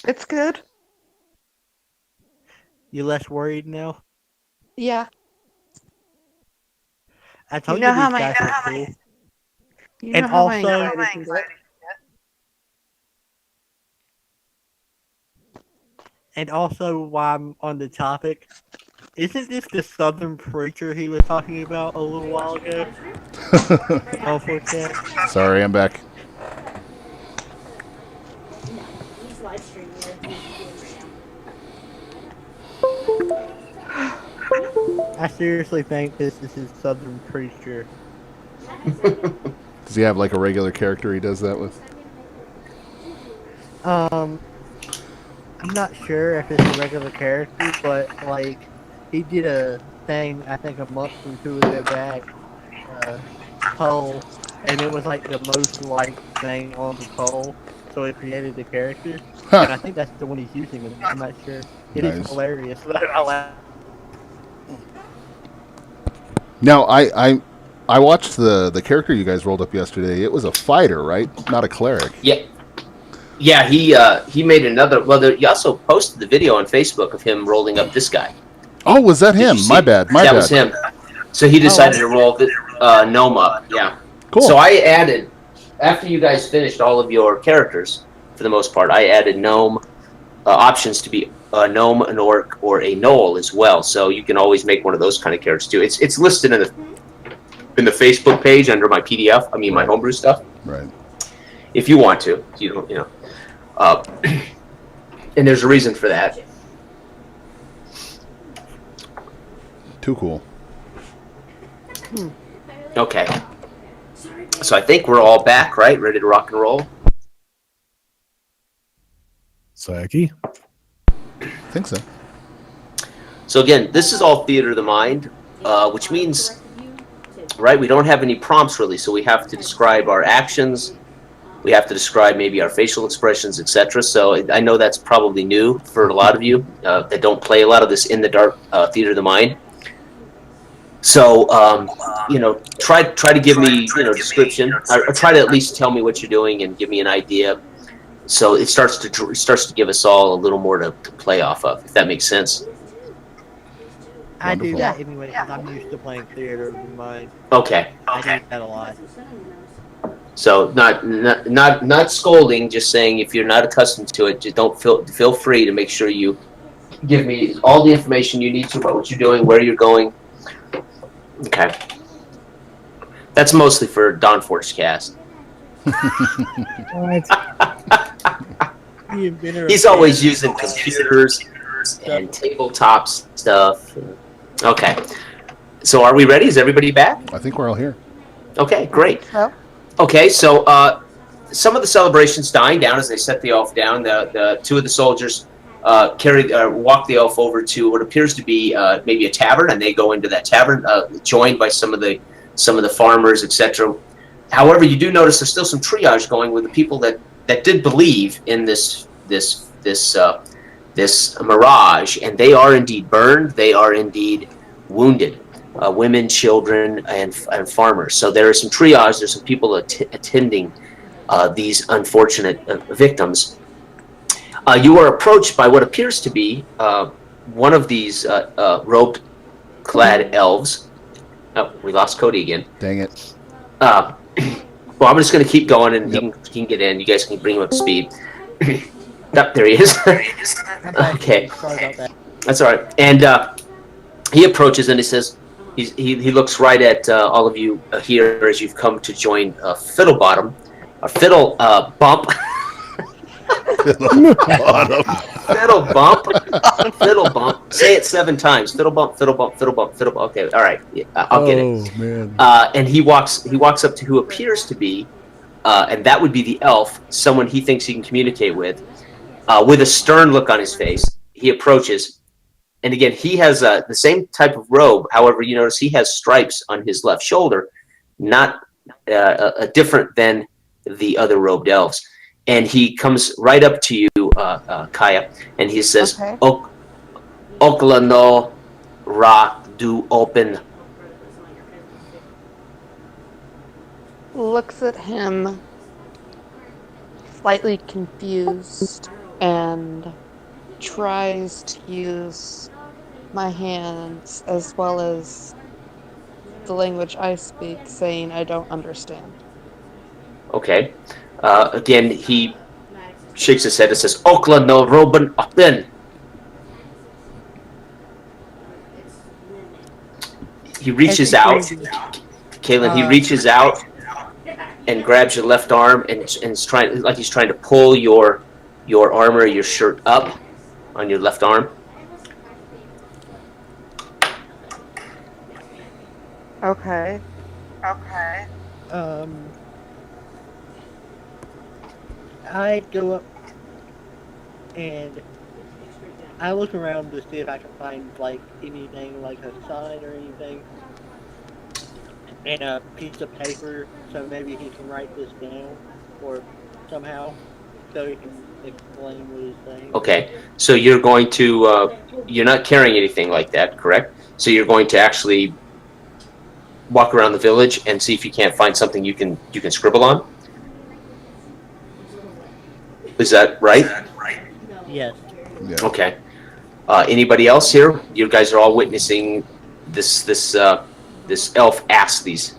It's good.
You less worried now?
Yeah.
I
You
told
know
you
how
these
my
guys were cool.
you
And
know how my
also-
anxiety can get.
And also, while I'm on the topic, isn't this the southern preacher he was talking about a little while ago? On 4chan?
Sorry, I'm back.
No, he's live streaming. That's what he's doing right now.
I seriously think this is his southern preacher.
Does he have like a regular character he does that with?
Um, I'm not sure if it's a regular character, but like he did a thing I think a month or two ago back, poll, and it was like the most liked thing on the poll, so it created the character, and I
Huh.
think that's the one he's using. I'm not sure. It is
Nice.
hilarious. I laugh.
Now, I watched the character you guys rolled up yesterday. It was a fighter, right? Not a cleric.
Yeah, yeah. He made another. Well, he also posted the video on Facebook of him rolling up this guy.
Oh, was that
Did you
him?
see-
My bad. My
that
bad.
was him. So he decided to roll the gnome up. Yeah.
Cool.
So I added, after you guys finished all of your characters, for the most part, I added gnome options to be a gnome, an orc, or a gnoll as well. So you can always make one of those kind of characters too. It's listed in the Facebook page under my PDF. I mean my
Right.
homebrew stuff.
Right.
If you want to, you don't, you know. And there's a reason for that.
Too cool.
Okay. So I think we're all back, right? Ready to rock and roll.
Sayaki?
I think so.
So again, this is all theater of the mind, which means, right, we don't have any prompts really, so we have to describe our actions, we have to describe maybe our facial expressions, etc. So I know that's probably new for a lot of you that don't play a lot of this in the dark theater of the mind. So try to give me description, or try to at least tell me what you're doing and give me an idea. So it starts to give us all a little more to play off of, if that makes sense.
I do
Wonderful.
that anyway because I'm used to playing theater of the mind.
Okay.
I do that a lot.
So not scolding, just saying if you're not accustomed to it, just don't feel free to make sure you give me all the information you need to about what you're doing, where you're going. Okay. That's mostly for Dawn Forge cast.
The inventor of
He's always
theater.
using computers and tabletop stuff. Okay. So are we ready? Is everybody back?
I think we're all here.
Okay, great.
So,
Okay, so some of the celebrations dying down as they set the elf down. The two of the soldiers walk the elf over to what appears to be maybe a tavern, and they go into that tavern, joined by some of the farmers, etc. However, you do notice there's still some triage going with the people that did believe in this mirage, and they are indeed burned. They are indeed wounded. Women, children, and farmers. So there is some triage. There's some people attending these unfortunate victims. You are approached by what appears to be one of these robed-clad elves. Oh, we lost Cody again.
Dang it.
Well, I'm just going to keep going, and
Yep.
he can get in. You guys can bring him up to speed. Yep, there he is.
I'm back.
Okay.
Sorry about that.
That's all right. And he approaches and he says, he looks right at all of you here as you've come to join Fiddlebottom, or Fiddle Bump. Fiddle Bump. Fiddle Bump. Say it 7 times. Fiddle Bump, Fiddle Bump, Fiddle Bump, Fiddle Bump. Okay, all right. Yeah, I'll get it.
Oh, man.
And he walks up to who appears to be, and that would be the elf, someone he thinks he can communicate with a stern look on his face. He approaches, and again, he has the same type of robe. However, you notice he has stripes on his left shoulder, not different than the other robed elves. And he comes right up to you, Kaya, and he says,
Okay.
Okla no ra do open.
looks at him, slightly confused, and tries to use my hands as well as the language I speak, saying I don't understand.
Okay. Again, he shakes his head and says, Okla no Roban Opin. He reaches out. Kalen, he reaches out and grabs your left arm and is trying, like he's trying to pull your armor, your shirt up on your left arm.
Okay.
I go up and I look around to see if I can find like anything, like a sign or anything, and a piece of paper, so maybe he can write this down, or somehow, so he can explain what he's saying.
Okay, so you're going to, you're not carrying anything like that, correct? So you're going to actually walk around the village and see if you can't find something you can scribble on? Is that right?
Yes.
Yeah.
Okay. Anybody else here? You guys are all witnessing this elf ask these.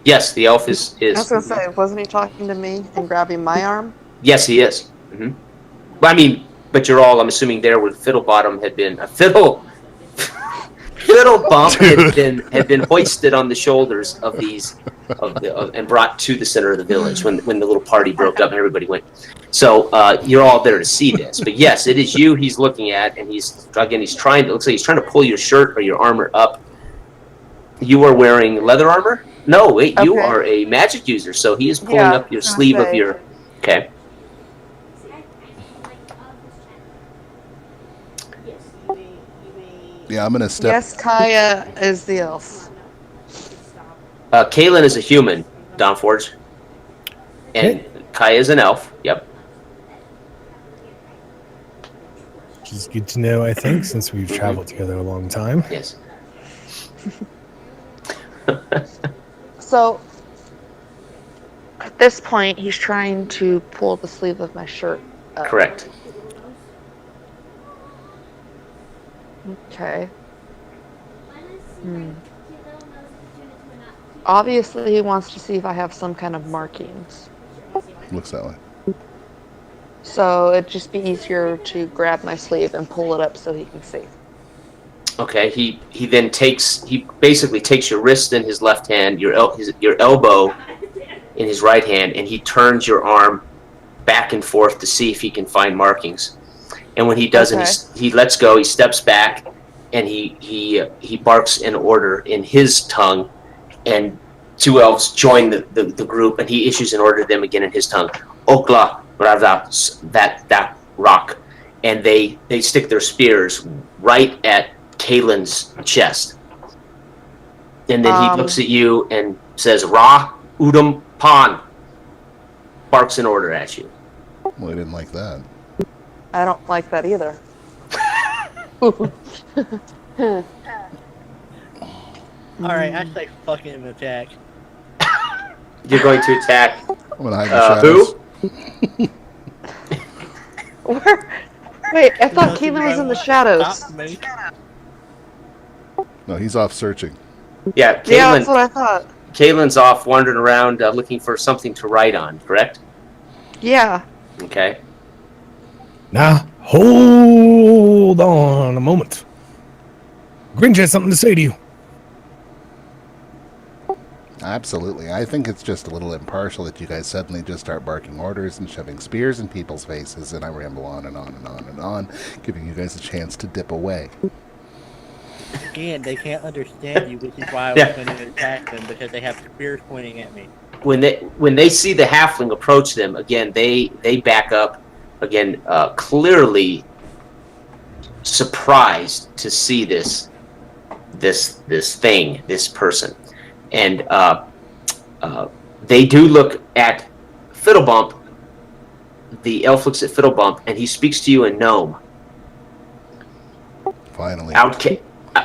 Yes, the elf is.
I was gonna say, wasn't he talking to me and grabbing my arm?
Yes, he is. Mm-hmm. Well, I mean, but you're all, I'm assuming, there where Fiddlebottom had been. Fiddlebump had been hoisted on the shoulders of these, and brought to the center of the village when the little party broke up and everybody went. So you're all there to see this. But yes, it is you he's looking at, and he's trying to. Looks like he's trying to pull your shirt or your armor up. You are wearing leather armor? No, wait, you
Okay.
are a magic user, so he is pulling
Yeah,
up your
I was gonna
sleeve of
say.
your. Okay.
Yeah, I'm gonna step.
Yes, Kaya is the elf.
Kaylin is a human, Dawnforge. And Kaya is an elf. Yep.
Which is good to know, I think, since we've traveled together a long time.
Yes.
So, at this point, he's trying to pull the sleeve of my shirt up.
Correct.
Okay. Obviously, he wants to see if I have some kind of markings.
Looks that way.
So, it'd just be easier to grab my sleeve and pull it up so he can see.
Okay. He basically takes your wrist in his left hand, your elbow in his right hand, and he turns your arm back and forth to see if he can find markings. And when he does,
Okay.
he lets go. He steps back, and he barks an order in his tongue, and two elves join the group, and he issues an order to them again in his tongue. Okla, that rock, and they stick their spears right at Kalen's chest, and then he looks at you and says, "Ra Udam Pan." Barks an order at you.
Well, I didn't like that.
I don't like that either.
Alright, I say fucking him attack.
You're going to attack
I'm gonna hide in the shadows.
who?
Where? Wait, I thought
Nothing
Keelan was
I
in the
want.
shadows.
Stop me.
No, he's off searching.
Yeah,
Yeah, that's what I thought.
Kaylin's off wandering around looking for something to write on, correct?
Yeah.
Okay.
Now, hold on a moment. Grinch has something to say to you.
Absolutely. I think it's just a little impartial that you guys suddenly just start barking orders and shoving spears in people's faces, and I ramble on and on and on and on, giving you guys a chance to dip away.
Again, they can't understand you, which is why I was
Yeah.
going to attack them, because they have spears pointing at me.
When they see the halfling approach them, again, they back up, again, clearly surprised to see this person. And they do look at Fiddlebump. The elf looks at Fiddlebump, and he speaks to you in Gnome.
Finally.
Outcast,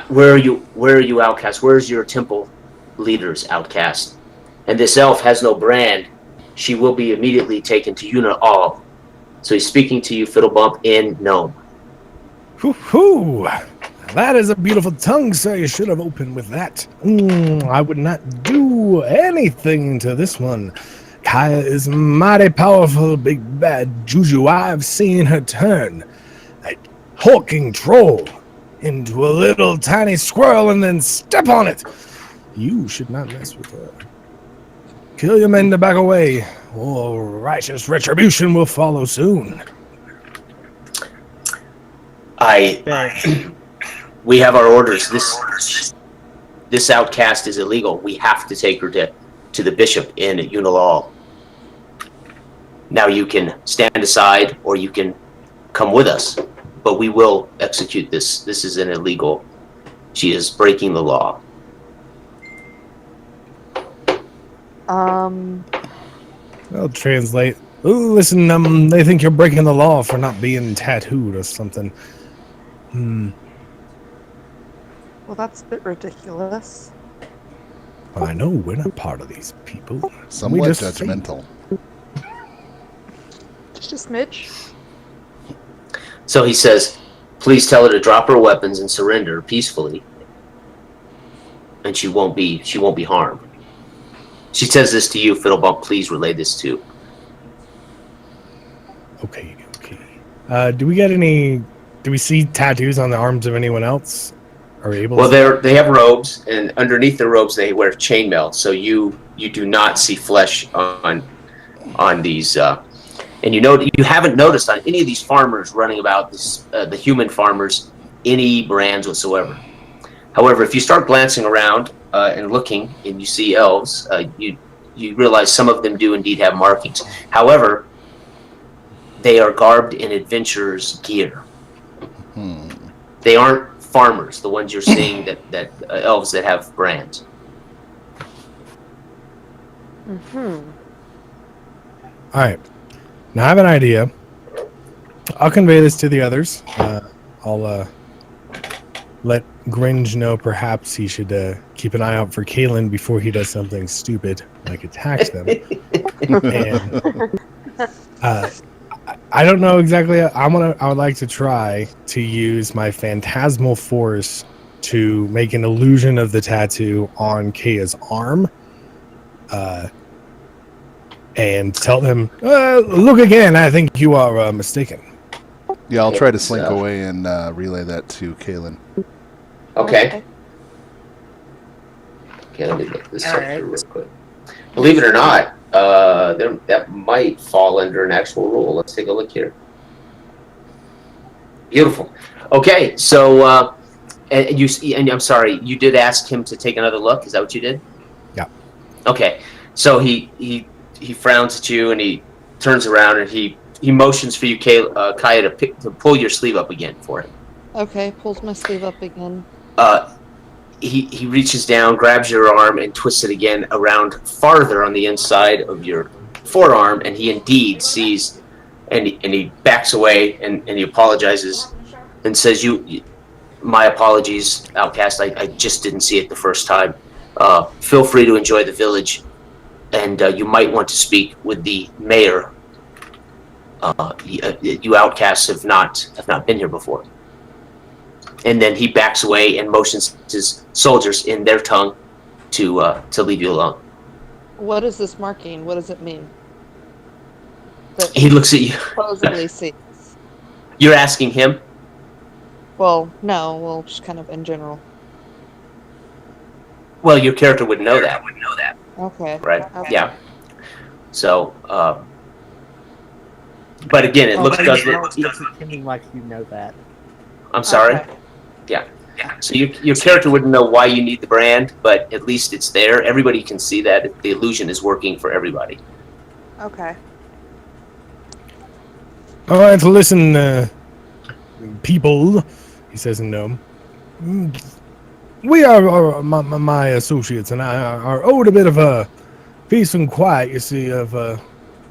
where are you, Outcast? Where's your temple leaders, Outcast? And this elf has no brand. She will be immediately taken to Una all. So he's speaking to you, Fiddlebump, in Gnome.
Hoo-hoo! That is a beautiful tongue, sir. You should have opened with that. I would not do anything to this one. Kaya is mighty powerful, big bad juju. I've seen her turn a hulking troll into a little tiny squirrel and then step on it. You should not mess with her. Kill your men to back away, or righteous retribution will follow soon.
We have our orders. This outcast is illegal. We have to take her to the bishop in Unilal. Now you can stand aside, or you can come with us, but we will execute this. This is an illegal. She is breaking the law.
I'll translate. Ooh, listen, they think you're breaking the law for not being tattooed or something.
Well, that's a bit ridiculous.
I know we're not part of these people.
Somewhat
just
judgmental.
Just a smidge.
So he says, please tell her to drop her weapons and surrender peacefully, and she won't be harmed. She says this to you, Fiddlebump. Please relay this to.
Okay. Do we see tattoos on the arms of anyone else? Are we able?
Well, they have robes, and underneath the robes they wear chainmail. So you do not see flesh on these. And you haven't noticed on any of these farmers running about the human farmers any brands whatsoever. However, if you start glancing around and looking, and you see elves, you realize some of them do indeed have markings. However, they are garbed in adventurers' gear. They aren't farmers, the ones you're seeing that elves that have brands.
Mm-hmm.
All right. Now I have an idea. I'll convey this to the others. I'll let Gringe know perhaps he should keep an eye out for Kalen before he does something stupid like attacks them. And I don't know exactly. I would like to try to use my phantasmal force to make an illusion of the tattoo on Kaya's arm. And tell them, look again, I think you are mistaken.
Yeah, I'll try to slink away and relay that to Kalen.
Okay, let me look this up here real quick. Believe it or not, that might fall under an actual rule. Let's take a look here. Beautiful. Okay, so and I'm sorry, you did ask him to take another look. Is that what you did?
Yeah.
Okay, so he frowns at you and he turns around and he motions for you, Kaya, to pull your sleeve up again for him.
Okay, pulls my sleeve up again.
He reaches down, grabs your arm, and twists it again around farther on the inside of your forearm, and he indeed sees, and he backs away and he apologizes and says, my apologies, Outcast. I just didn't see it the first time. Feel free to enjoy the village, and you might want to speak with the mayor. You outcasts have not been here before. And then he backs away and motions his soldiers in their tongue to leave you alone.
What is this marking? What does it mean?
He looks at you.
Supposedly sees.
You're asking him?
Well, no. Well, just kind of in general.
Well, your character would know that.
Okay.
Right?
Okay.
Yeah. So, but again, it does look.
Pretending like you know that.
I'm sorry.
Okay.
Yeah. So your character wouldn't know why you need the brand, but at least it's there. Everybody can see that the illusion is working for everybody.
Okay.
All right, listen, people, he says in Gnome. We are my associates and I are owed a bit of a peace and quiet, you see, of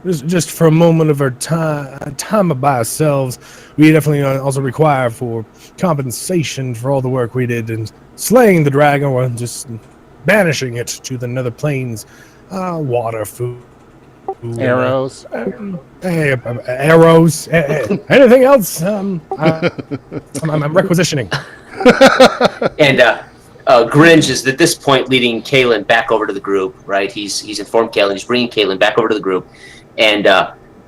just for a moment of our time by ourselves. We definitely also require for compensation for all the work we did in slaying the dragon or just banishing it to the nether planes, water, food,
Arrows.
Arrows. Anything else? I'm requisitioning.
And Gringe is at this point leading Kalen back over to the group, right? He's informed Kalen. He's bringing Kalen back over to the group. And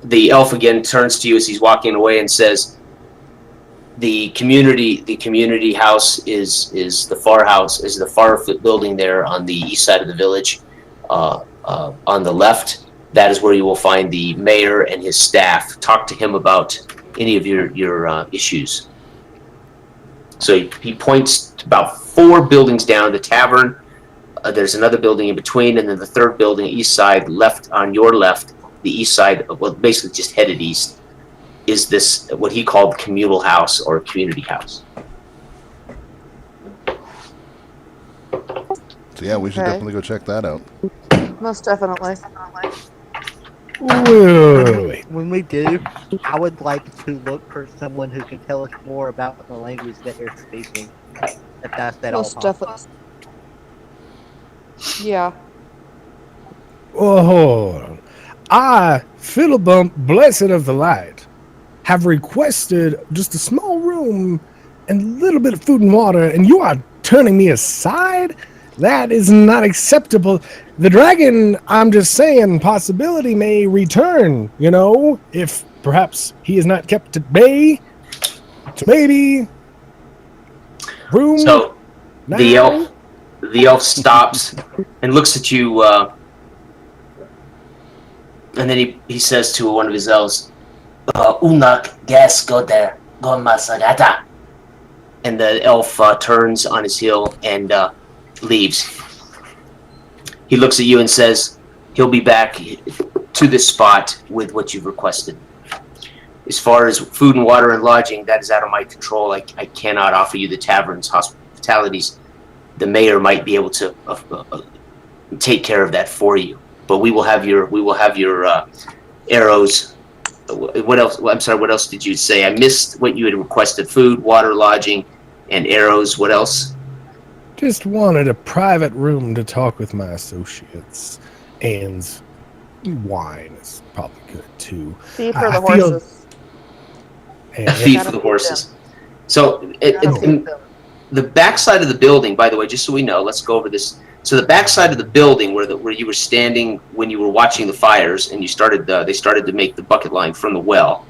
the elf again turns to you as he's walking away and says, the community house is the far building there on the east side of the village. On the left, that is where you will find the mayor and his staff. Talk to him about any of your issues. So he points to about 4 buildings down, the tavern. There's another building in between, and then the third building, east side, left on your left, the east side, well, basically just headed east, is this, what he called communal house or community house.
So yeah, we should definitely go check that out.
Most definitely.
Wait.
When we do, I would like to look for someone who can tell us more about the language that they're speaking. If that's at all
Most
possible.
definitely. Yeah.
Oh, I, Fiddlebump, blessed of the light, have requested just a small room and a little bit of food and water, and you are turning me aside? That is not acceptable. The dragon, I'm just saying, possibility may return, if perhaps he is not kept at bay. So maybe room.
So
now.
the elf stops and looks at you, and then he says to one of his elves, Unak, gas, go there, go masarata. And the elf turns on his heel and leaves. He looks at you and says he'll be back to this spot with what you've requested. As far as food and water and lodging, that is out of my control. I cannot offer you the tavern's hospitalities. The mayor might be able to take care of that for you. But we will have your arrows. What else? I'm sorry. What else did you say? I missed what you had requested: food, water, lodging, and arrows. What else?
Just wanted a private room to talk with my associates, and wine is probably good too.
Feed for the horses.
Feed for the horses. So the backside of the building, by the way, just so we know, let's go over this. So the backside of the building where you were standing when you were watching the fires, and they started to make the bucket line from the well.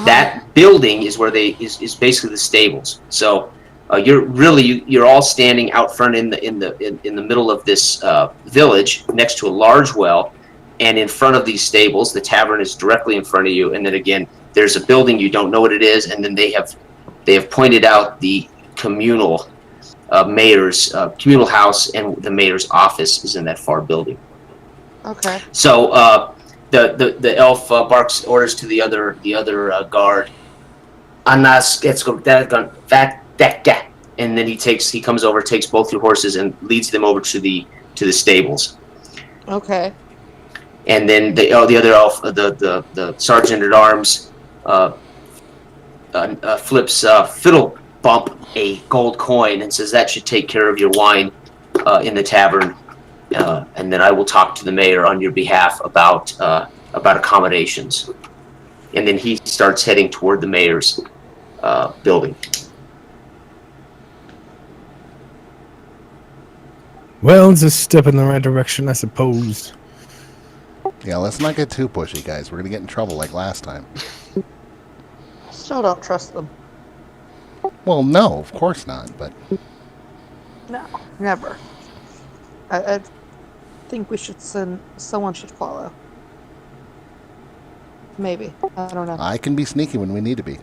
That building is where is basically the stables. So you're all standing out front in the middle of this village next to a large well, and in front of these stables, the tavern is directly in front of you. And then again, there's a building, you don't know what it is, and then they have pointed out the communal mayor's communal house, and the mayor's office is in that far building. Okay. So the elf barks orders to the other guard. Anas, let's go. And then he comes over, takes both your horses, and leads them over to the stable.
Okay.
And then the other elf, the sergeant at arms, flips Fiddle Bump a gold coin and says that should take care of your wine in the tavern, and then I will talk to the mayor on your behalf about accommodations. And then he starts heading toward the mayor's building.
Well, it's a step in the right direction, I suppose.
Yeah, let's not get too pushy, guys. We're gonna get in trouble like last time.
Still don't trust them.
Well, no, of course not, but...
No, never. I think someone should follow. Maybe. I don't know.
I can be sneaky when we need to be.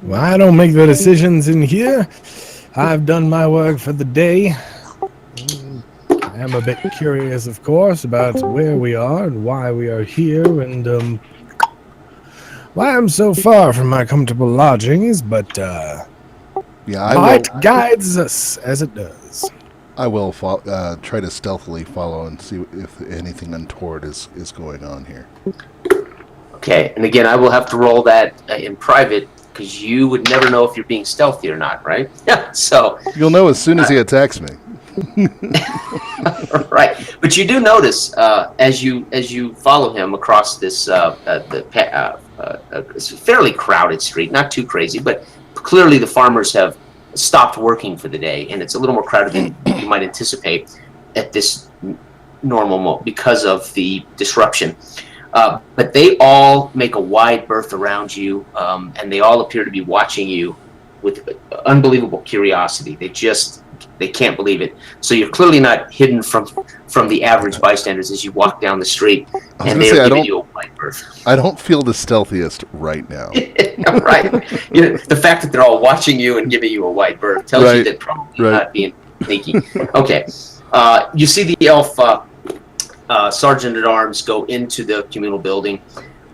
Well, I don't make the decisions in here. I've done my work for the day. I am a bit curious, of course, about where we are and why we are here, and why I'm so far from my comfortable lodgings, but light guides us as it does.
I will try to stealthily follow and see if anything untoward is going on here.
Okay, and again, I will have to roll that in private because you would never know if you're being stealthy or not, right? Yeah. So
You'll know as soon as he attacks me.
right, but you do notice as you follow him across this it's a fairly crowded street, not too crazy, but clearly the farmers have stopped working for the day, and it's a little more crowded than you might anticipate at this normal moment because of the disruption. But they all make a wide berth around you, and they all appear to be watching you with unbelievable curiosity. They can't believe it. So you're clearly not hidden from the average bystanders as you walk down the street, and they're giving you a wide berth.
I don't feel the stealthiest right now.
Right. The fact that they're all watching you and giving you a wide berth tells you that probably not being sneaky. Okay. You see the elf sergeant at arms go into the communal building.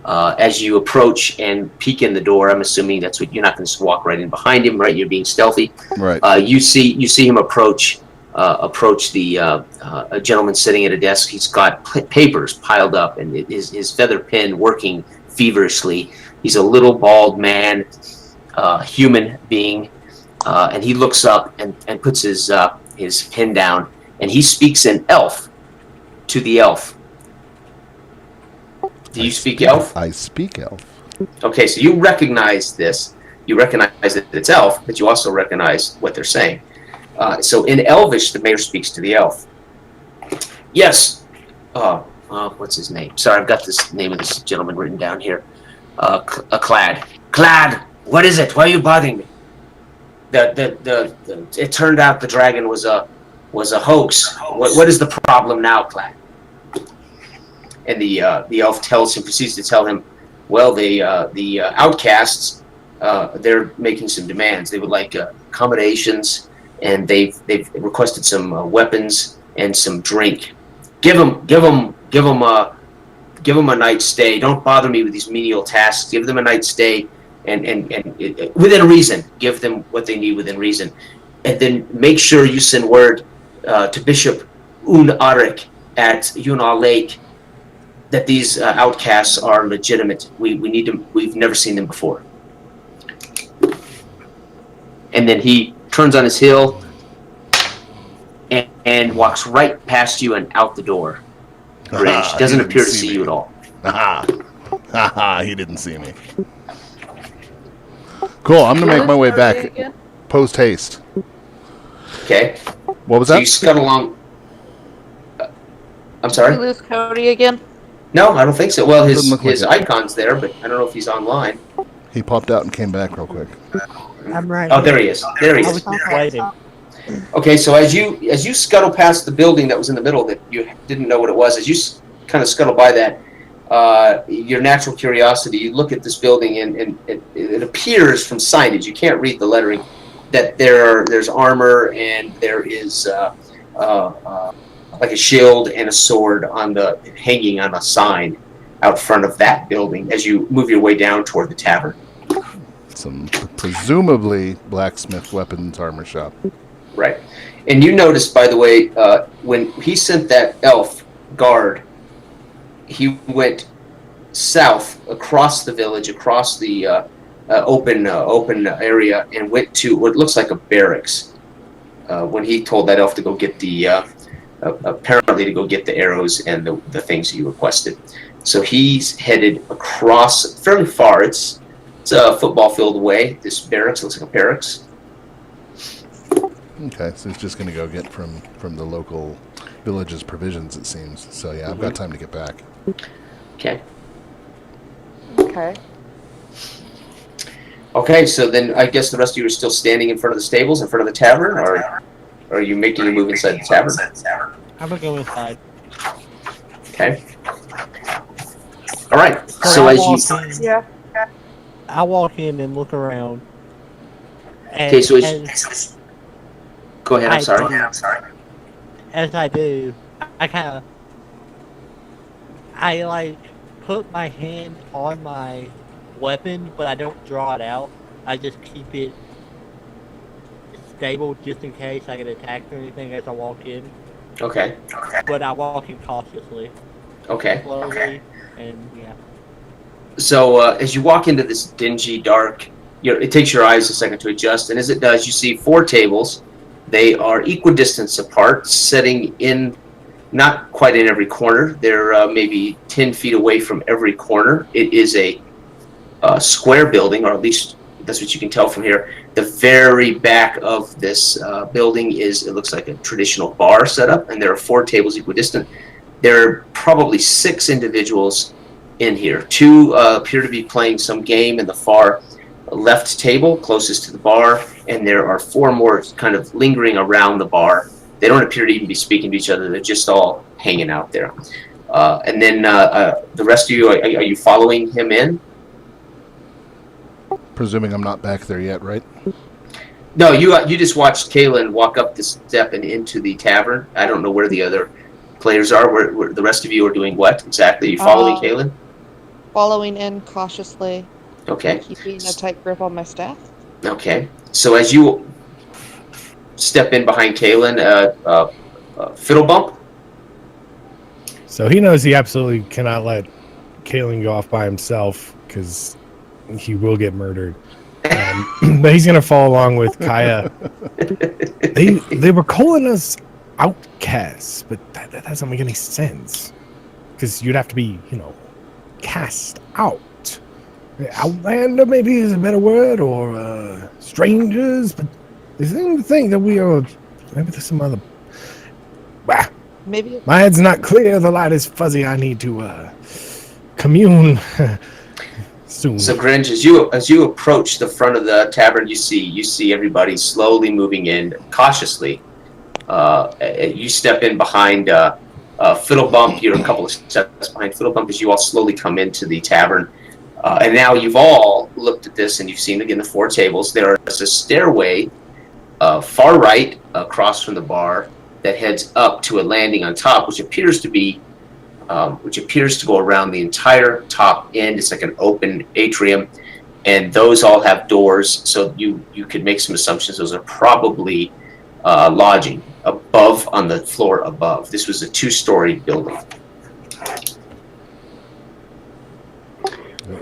As you approach and peek in the door, I'm assuming that's what you're not going to walk right in behind him, right? You're being stealthy.
Right.
You see him approach the a gentleman sitting at a desk. He's got papers piled up and his feather pen working feverishly. He's a little bald man, human being, and he looks up and puts his pen down, and he speaks in elf to the elf. Do you speak elf?
I speak elf.
Okay, so you recognize this. You recognize that it's elf, but you also recognize what they're saying. So in Elvish, the mayor speaks to the elf. Yes. What's his name? Sorry, I've got this name of this gentleman written down here. Clad. Clad, what is it? Why are you bothering me? It turned out the dragon was a hoax. What is the problem now, Clad? And the elf proceeds to tell him, well, the outcasts, they're making some demands. They would like accommodations, and they've requested some weapons and some drink. Give them a night's stay. Don't bother me with these menial tasks. Give them a night's stay, and within reason. Give them what they need within reason, and then make sure you send word to Bishop Arik at Yunal Lake that these outcasts are legitimate. We need them. We've never seen them before. And then he turns on his heel and walks right past you and out the door. Grinch doesn't appear to see you at all.
He didn't see me. Cool. I'm gonna make my way back. Post haste.
Okay.
What was
So
that?
you scuttle along. I'm
Did
sorry.
we lose Cody again?
No, I don't think so. Well, his
Doesn't look like it.
icon's there, but I don't know if he's online.
He popped out and came back real quick.
I'm right.
Oh, there he is. There he
I
is.
was just waiting.
Okay, so as you scuttle past the building that was in the middle that you didn't know what it was, as you kind of scuttle by that, your natural curiosity, you look at this building and it appears from signage, you can't read the lettering, that there's armor and there is like a shield and a sword hanging on a sign out front of that building as you move your way down toward the tavern.
Some presumably blacksmith weapons armor shop.
Right. And you noticed, by the way, when he sent that elf guard, he went south across the village, across the open area, and went to what looks like a barracks. When he told that elf to go get apparently to go get the arrows and the things you requested. So he's headed across fairly far. It's a football field away. This barracks looks like a barracks.
Okay, so he's just going to go get from the local village's provisions, it seems. So yeah, I've got time to get back.
Okay.
Okay.
Okay, so then I guess the rest of you are still standing in front of the stables, in front of the tavern, or are you making a move inside the tavern?
I'm gonna go inside.
Okay. All right.
So
So
I
as
walk
you
in,
Yeah.
I walk in and look around. And,
Okay, so
as,
go ahead. I'm sorry.
as I do, I like put my hand on my weapon, but I don't draw it out. I just keep it stable just in case I get attacked or anything as I walk in.
Okay.
But I walk in cautiously,
Okay.
slowly, and yeah.
So as you walk into this dingy, dark, it takes your eyes a second to adjust, and as it does, you see 4 tables. They are equidistant apart, setting in not quite in every corner. They're maybe 10 feet away from every corner. It is a square building, or at least that's what you can tell from here. The very back of this building it looks like a traditional bar setup, and there are 4 tables equidistant. There are probably 6 individuals in here. 2 appear to be playing some game in the far left table closest to the bar, and there are 4 more kind of lingering around the bar. They don't appear to even be speaking to each other. They're just all hanging out there. And then the rest of you, are you following him in?
Presuming I'm not back there yet, right?
No, you just watched Kaylin walk up the step and into the tavern. I don't know where the other players are. Where the rest of you are doing what exactly? Are you following Kaylin?
Following in cautiously.
Okay.
Keeping a tight grip on my staff.
Okay. So as you step in behind Kaylin, Fiddlebump.
So he knows he absolutely cannot let Kaylin go off by himself because he will get murdered. But he's gonna follow along with Kaya. They were calling us outcasts, but that doesn't make any sense because you'd have to be, cast out. Outlander maybe is a better word, or strangers, but they seem to think that we are. Maybe there's some other. Bah,
Maybe
my head's not clear. The light is fuzzy. I need to commune soon.
So Grinch, as you approach the front of the tavern, you see everybody slowly moving in cautiously. You step in behind Fiddlebump. You're a couple of steps behind Fiddlebump as you all slowly come into the tavern. And now you've all looked at this and you've seen again the 4 tables. There is a stairway far right across from the bar that heads up to a landing on top, which appears to go around the entire top end. It's like an open atrium, and those all have doors. So you could make some assumptions. Those are probably lodging above on the floor above. This was a 2-story building.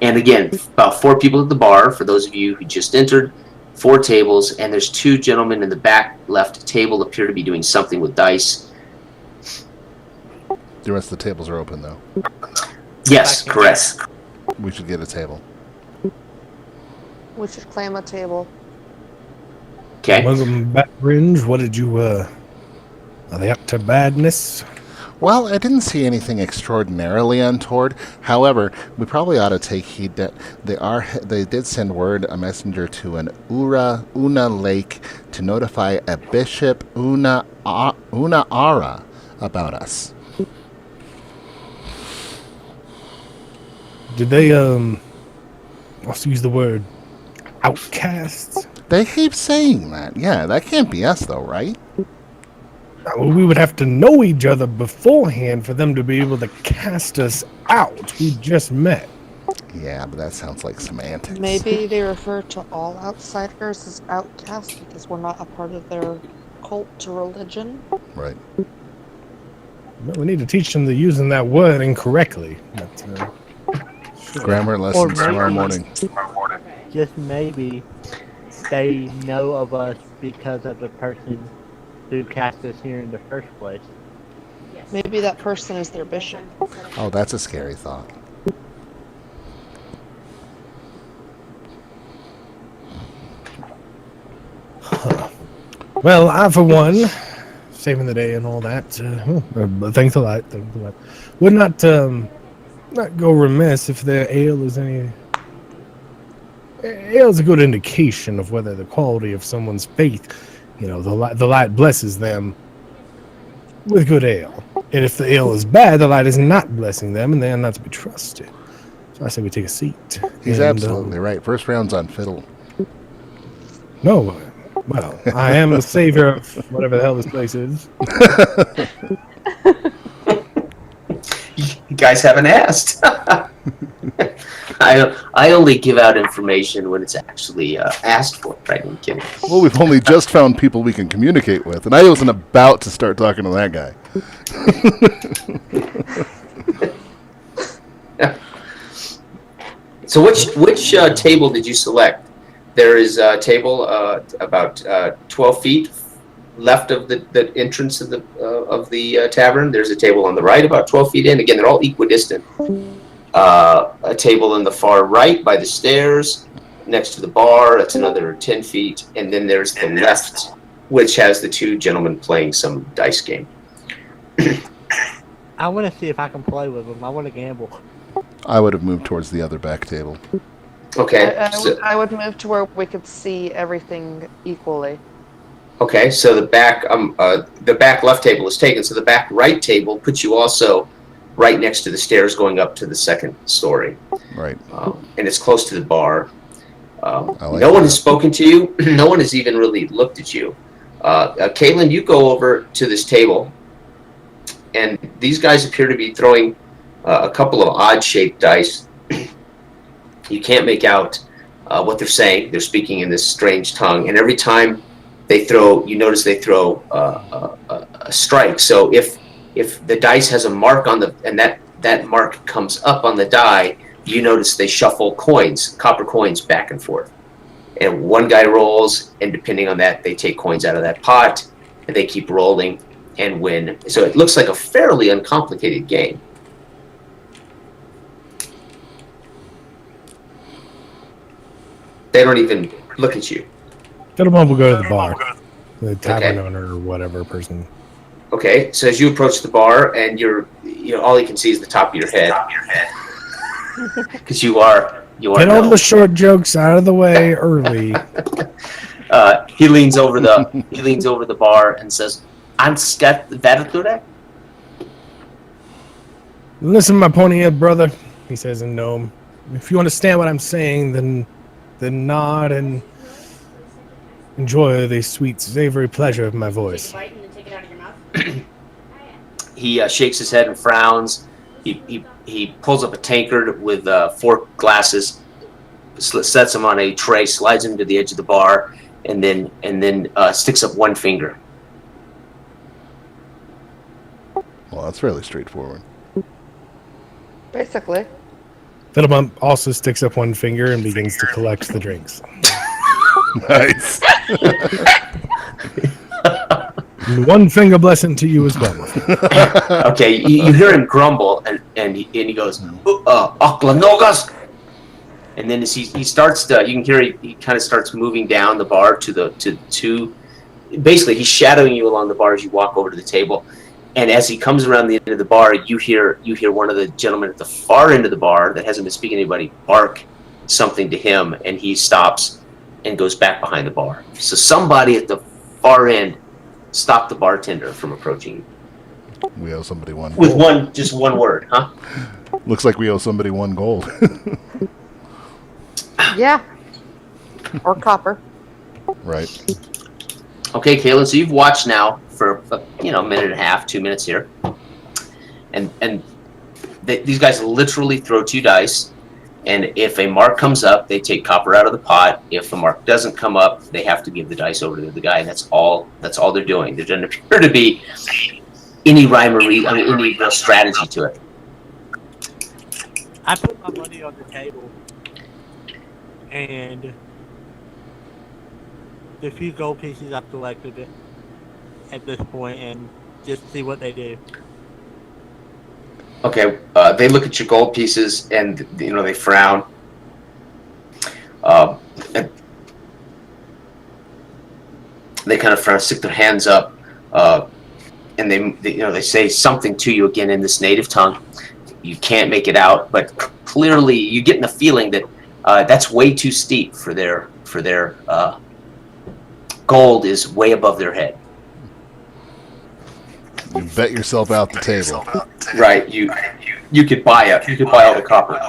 And again, about 4 people at the bar, for those of you who just entered, 4 tables, and there's 2 gentlemen in the back left table appear to be doing something with dice.
The rest of the tables are open, though.
Yes, correct.
We should get a table.
we should claim a table.
Okay.
Welcome back, Ringe. What did you, are they up to badness?
Well, I didn't see anything extraordinarily untoward. However, we probably ought to take heed that they did send a messenger to an Una Lake to notify a Bishop Una Ara about us.
Did they also use the word outcasts?
They keep saying that. Yeah, that can't be us though, right?
Well, we would have to know each other beforehand for them to be able to cast us out. We just met.
Yeah, but that sounds like semantics.
Maybe they refer to all outsiders as outcasts because we're not a part of their cult or religion.
Right.
Well, we need to teach them the using that word incorrectly. But,
Grammar lessons
Or
tomorrow
maybe-
morning.
Just maybe they know of us because of the person who cast us here in the first place.
Maybe that person is their bishop.
Oh, that's a scary thought.
well, I, for one, saving the day and all that, thanks a lot. Would not go remiss if their ale is any. Ale is a good indication of whether the quality of someone's faith. You know, the light blesses them with good ale. And if the ale is bad, the light is not blessing them, and they are not to be trusted. So I say we take a seat.
He's
And,
absolutely right. First round's on fiddle.
No, well, I am the savior of whatever the hell this place is.
You guys haven't asked. I only give out information when it's actually asked for. Right? I'm kidding.
Well, we've only just found people we can communicate with, and I wasn't about to start talking to that guy.
So which table did you select? There is a table about 12 feet left of the entrance of the tavern. There's a table on the right, about 12 feet in. Again, they're all equidistant. A table on the far right by the stairs, next to the bar. That's another 10 feet. And then there's the left, which has the two gentlemen playing some dice game.
I want to see if I can play with them. I want to gamble.
I would have moved towards the other back table.
Okay.
I would move to where we could see everything equally.
Okay, so the back left table is taken. So the back right table puts you also right next to the stairs going up to the second story.
Right.
And it's close to the bar.
Like
no one has spoken to you. No one has even really looked at you. Caitlin, you go over to this table, and these guys appear to be throwing a couple of odd-shaped dice. You can't make out what they're saying. They're speaking in this strange tongue, and every time they throw, you notice they throw a strike. So if the dice has a mark on and that mark comes up on the die, you notice they shuffle coins, copper coins, back and forth. And one guy rolls, and depending on that, they take coins out of that pot, and they keep rolling and win. So it looks like a fairly uncomplicated game. They don't even look at you.
Fiddlebump will go to the bar. The tavern owner or whatever person.
Okay, so as you approach the bar, and all you can see is the top of your head. Because you are
Get all the short jokes out of the way early.
He leans over the bar and says, "Anskatt verture?"
Listen, my pony-head brother, he says in gnome. If you understand what I'm saying, then nod and enjoy the sweet, savory pleasure of my voice.
Take a bite and then take it out of your mouth.
He shakes his head and frowns. He pulls up a tankard with 4 glasses, sets them on a tray, slides them to the edge of the bar, and then sticks up one finger.
Well, that's fairly straightforward.
Basically.
Fiddlebump also sticks up one finger and begins to collect the drinks.
Nice.
One finger blessing to you as well.
Okay, you hear him grumble, and he goes, "Oklanogas," and then as he starts to, you can hear he kind of starts moving down the bar to basically he's shadowing you along the bar as you walk over to the table, and as he comes around the end of the bar, you hear one of the gentlemen at the far end of the bar that hasn't been speaking to anybody bark something to him, and he stops and goes back behind the bar. So somebody at the far end stopped the bartender from approaching you.
We owe somebody one
With
gold.
just one word, huh?
Looks like we owe somebody 1 gold.
Yeah. Or copper.
Right.
Okay, Kaylin, so you've watched now for a minute and a half, 2 minutes here. And these guys literally throw 2 dice, and if a mark comes up, they take copper out of the pot. If the mark doesn't come up, they have to give the dice over to the guy, and that's all they're doing. There doesn't appear to be any rhyme or reason, any real strategy to it.
I put my money on the table, and the few gold pieces I've collected it at this point, and just see what they do.
Okay, they look at your gold pieces, and they frown. And they kind of frown, stick their hands up, and they say something to you again in this native tongue. You can't make it out, but clearly you're getting the feeling that that's way too steep for their gold is way above their head.
You bet yourself out the table.
Right, you could buy all the copper.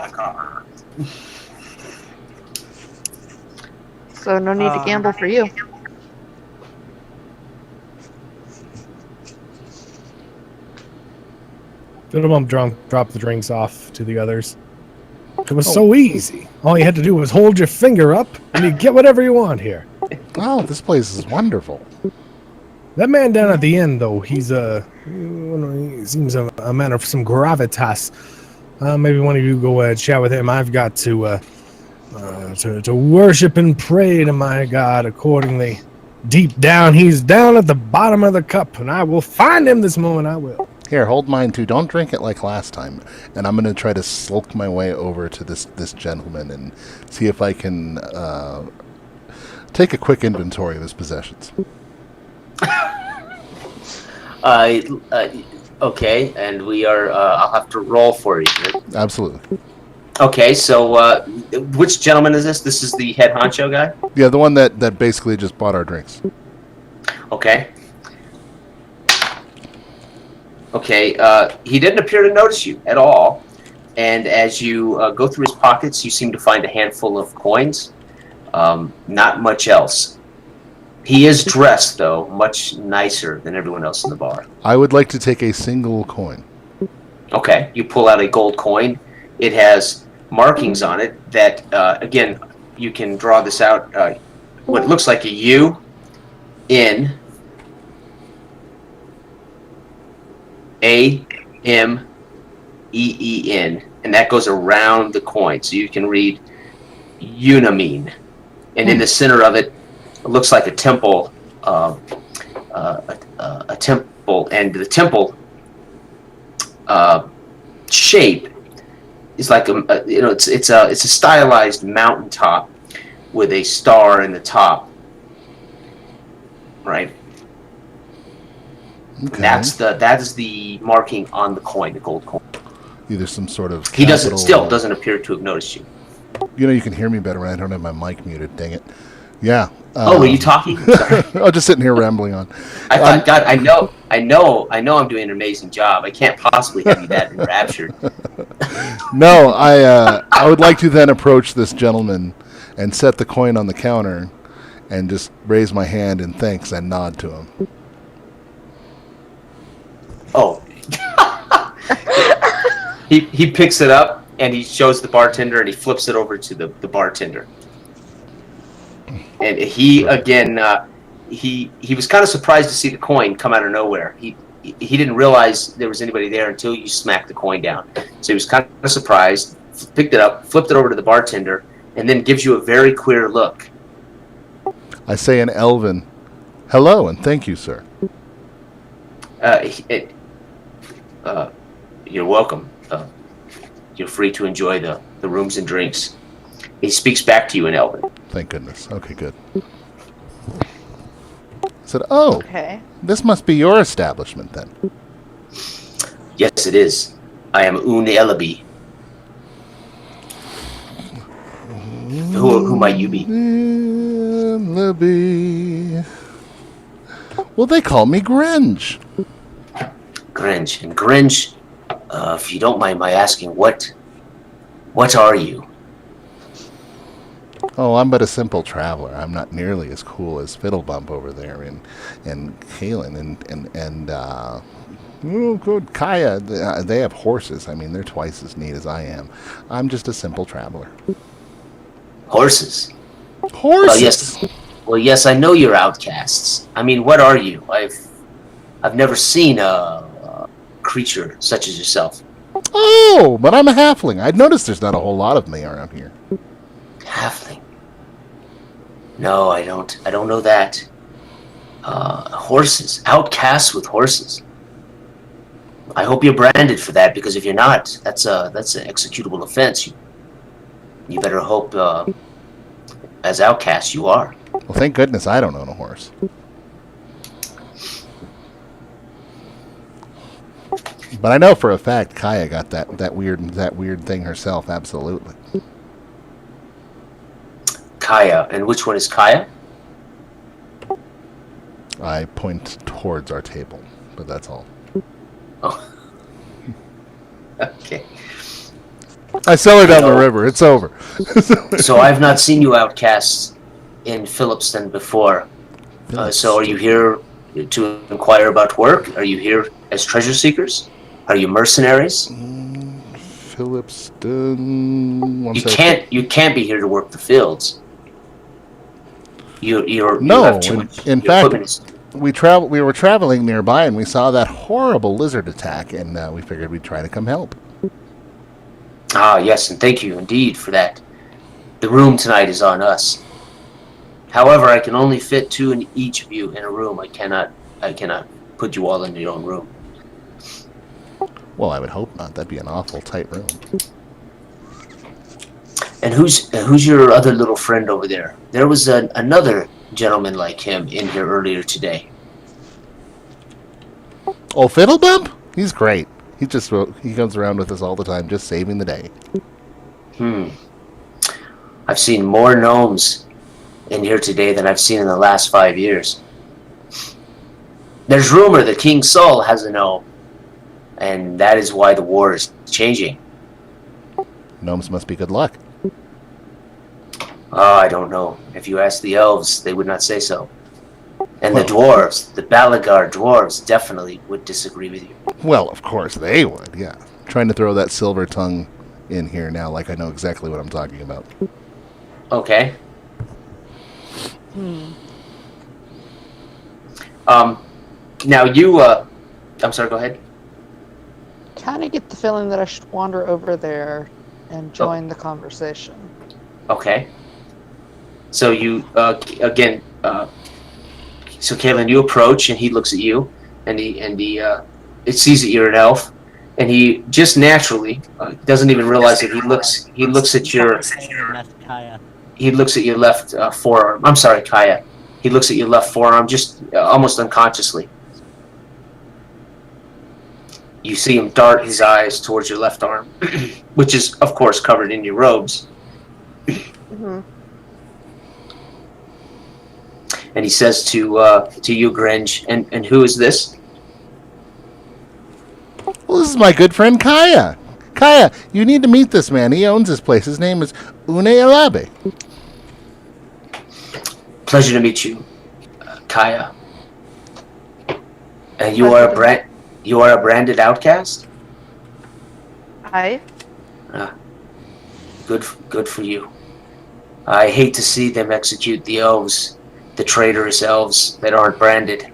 So no need to gamble for you.
Fiddlebump dropped the drinks off to the others. It was so easy. All you had to do was hold your finger up, and you get whatever you want here.
Oh, this place is wonderful.
That man down at the end, though, he seems a man of some gravitas. Maybe one of you go chat with him. I've got to to worship and pray to my God accordingly. Deep down, he's down at the bottom of the cup, and I will find him this moment. I will.
Here, hold mine too. Don't drink it like last time. And I'm going to try to sulk my way over to this gentleman and see if I can take a quick inventory of his possessions.
Okay, and we are. I'll have to roll for you.
Absolutely.
Okay, so which gentleman is this? This is the head honcho guy?
Yeah, the one that basically just bought our drinks.
Okay. Okay, he didn't appear to notice you at all. And as you go through his pockets, you seem to find a handful of coins. Not much else. He is dressed, though, much nicer than everyone else in the bar.
I would like to take a single coin.
Okay, you pull out a gold coin. It has markings on it that, again, you can draw this out. What looks like a U, N, A, M, E, E, N, and that goes around the coin. So you can read Unamine. And in the center of it, it looks like a temple, a temple, and the temple shape is like it's a stylized mountaintop with a star in the top, right?
Okay.
That is the marking on the coin, the gold coin.
Either some sort of
He
capital
doesn't appear to have noticed you.
You know, you can hear me better when I don't have my mic muted. Dang it. Yeah.
Were you talking? Sorry.
I'm just sitting here rambling on.
I thought, God, I know I'm doing an amazing job. I can't possibly have you that enraptured.
No, I would like to then approach this gentleman and set the coin on the counter and just raise my hand in thanks and nod to him.
Oh. He picks it up and he shows the bartender and he flips it over to the bartender. And he again he was kind of surprised to see the coin come out of nowhere. He didn't realize there was anybody there until you smacked the coin down. So he was kind of surprised, picked it up, flipped it over to the bartender, and then gives you a very queer look.
I say in Elven, "Hello and thank you, sir."
You're welcome. You're free to enjoy the rooms and drinks. He speaks back to you in Elven.
Thank goodness. Okay, good. I said, "Oh,
Okay.
this must be your establishment then."
Yes, it is. I am Un Ellaby. Who might you be?
Well, they call me Gringe.
Gringe. And Gringe, if you don't mind my asking, what are you?
Oh, I'm but a simple traveler. I'm not nearly as cool as Fiddlebump over there and Kalen and oh, good Kaya. They have horses. I mean, they're twice as neat as I am. I'm just a simple traveler.
Horses.
Horses.
Well, yes. I know you're outcasts. I mean, what are you? I've never seen a creature such as yourself.
Oh, but I'm a halfling. I'd noticed there's not a whole lot of me around here.
Halfling. No, I don't know that. Horses. Outcasts with horses. I hope you're branded for that, because if you're not, that's an executable offense. You better hope, as outcasts, you are.
Well, thank goodness I don't own a horse. But I know for a fact Kaya got that weird thing herself. Absolutely.
Kaya. And which one is Kaya?
I point towards our table, but that's all.
Oh. Okay.
I sell her down the river. It's over.
So I've not seen you outcasts in Phillipston before. So are you here to inquire about work? Are you here as treasure seekers? Are you mercenaries?
Phillipston.
You can't be here to work the fields. You
No,
have too much.
in fact, we were traveling nearby and we saw that horrible lizard attack, and we figured we'd try to come help.
Ah, yes, and thank you indeed for that The room tonight is on us. However, I can only fit 2 in each of you in a room. I cannot put you all in your own room.
Well, I would hope not. That'd be an awful tight room.
And who's your other little friend over there? There was another gentleman like him in here earlier today.
Oh, Fiddlebump? He's great. He comes around with us all the time, just saving the day.
I've seen more gnomes in here today than I've seen in the last 5 years. There's rumor that King Sull has a gnome, and that is why the war is changing.
Gnomes must be good luck.
Oh, I don't know. If you ask the elves, they would not say so. And the dwarves, the Balagar dwarves, definitely would disagree with you.
Well, of course they would, yeah. Trying to throw that silver tongue in here now like I know exactly what I'm talking about.
Okay. Now you, I'm sorry, go ahead.
Kind of get the feeling that I should wander over there and join the conversation.
Okay. So you, again, so Kalen, you approach and he looks at you and it sees that you're an elf and he just naturally doesn't even realize that he looks at your,
That's Kaya.
he looks at your left forearm. I'm sorry, Kaya. He looks at your left forearm just almost unconsciously. You see him dart his eyes towards your left arm, which is, of course, covered in your robes.
Mm-hmm.
And he says to you, Gringe, and who is this?
Well, this is my good friend Kaya. Kaya, you need to meet this man. He owns this place. His name is Une Alabe.
Pleasure to meet you, Kaya. And you are a branded outcast?
Aye.
Good for you. I hate to see them execute the elves, the traitorous elves that aren't branded.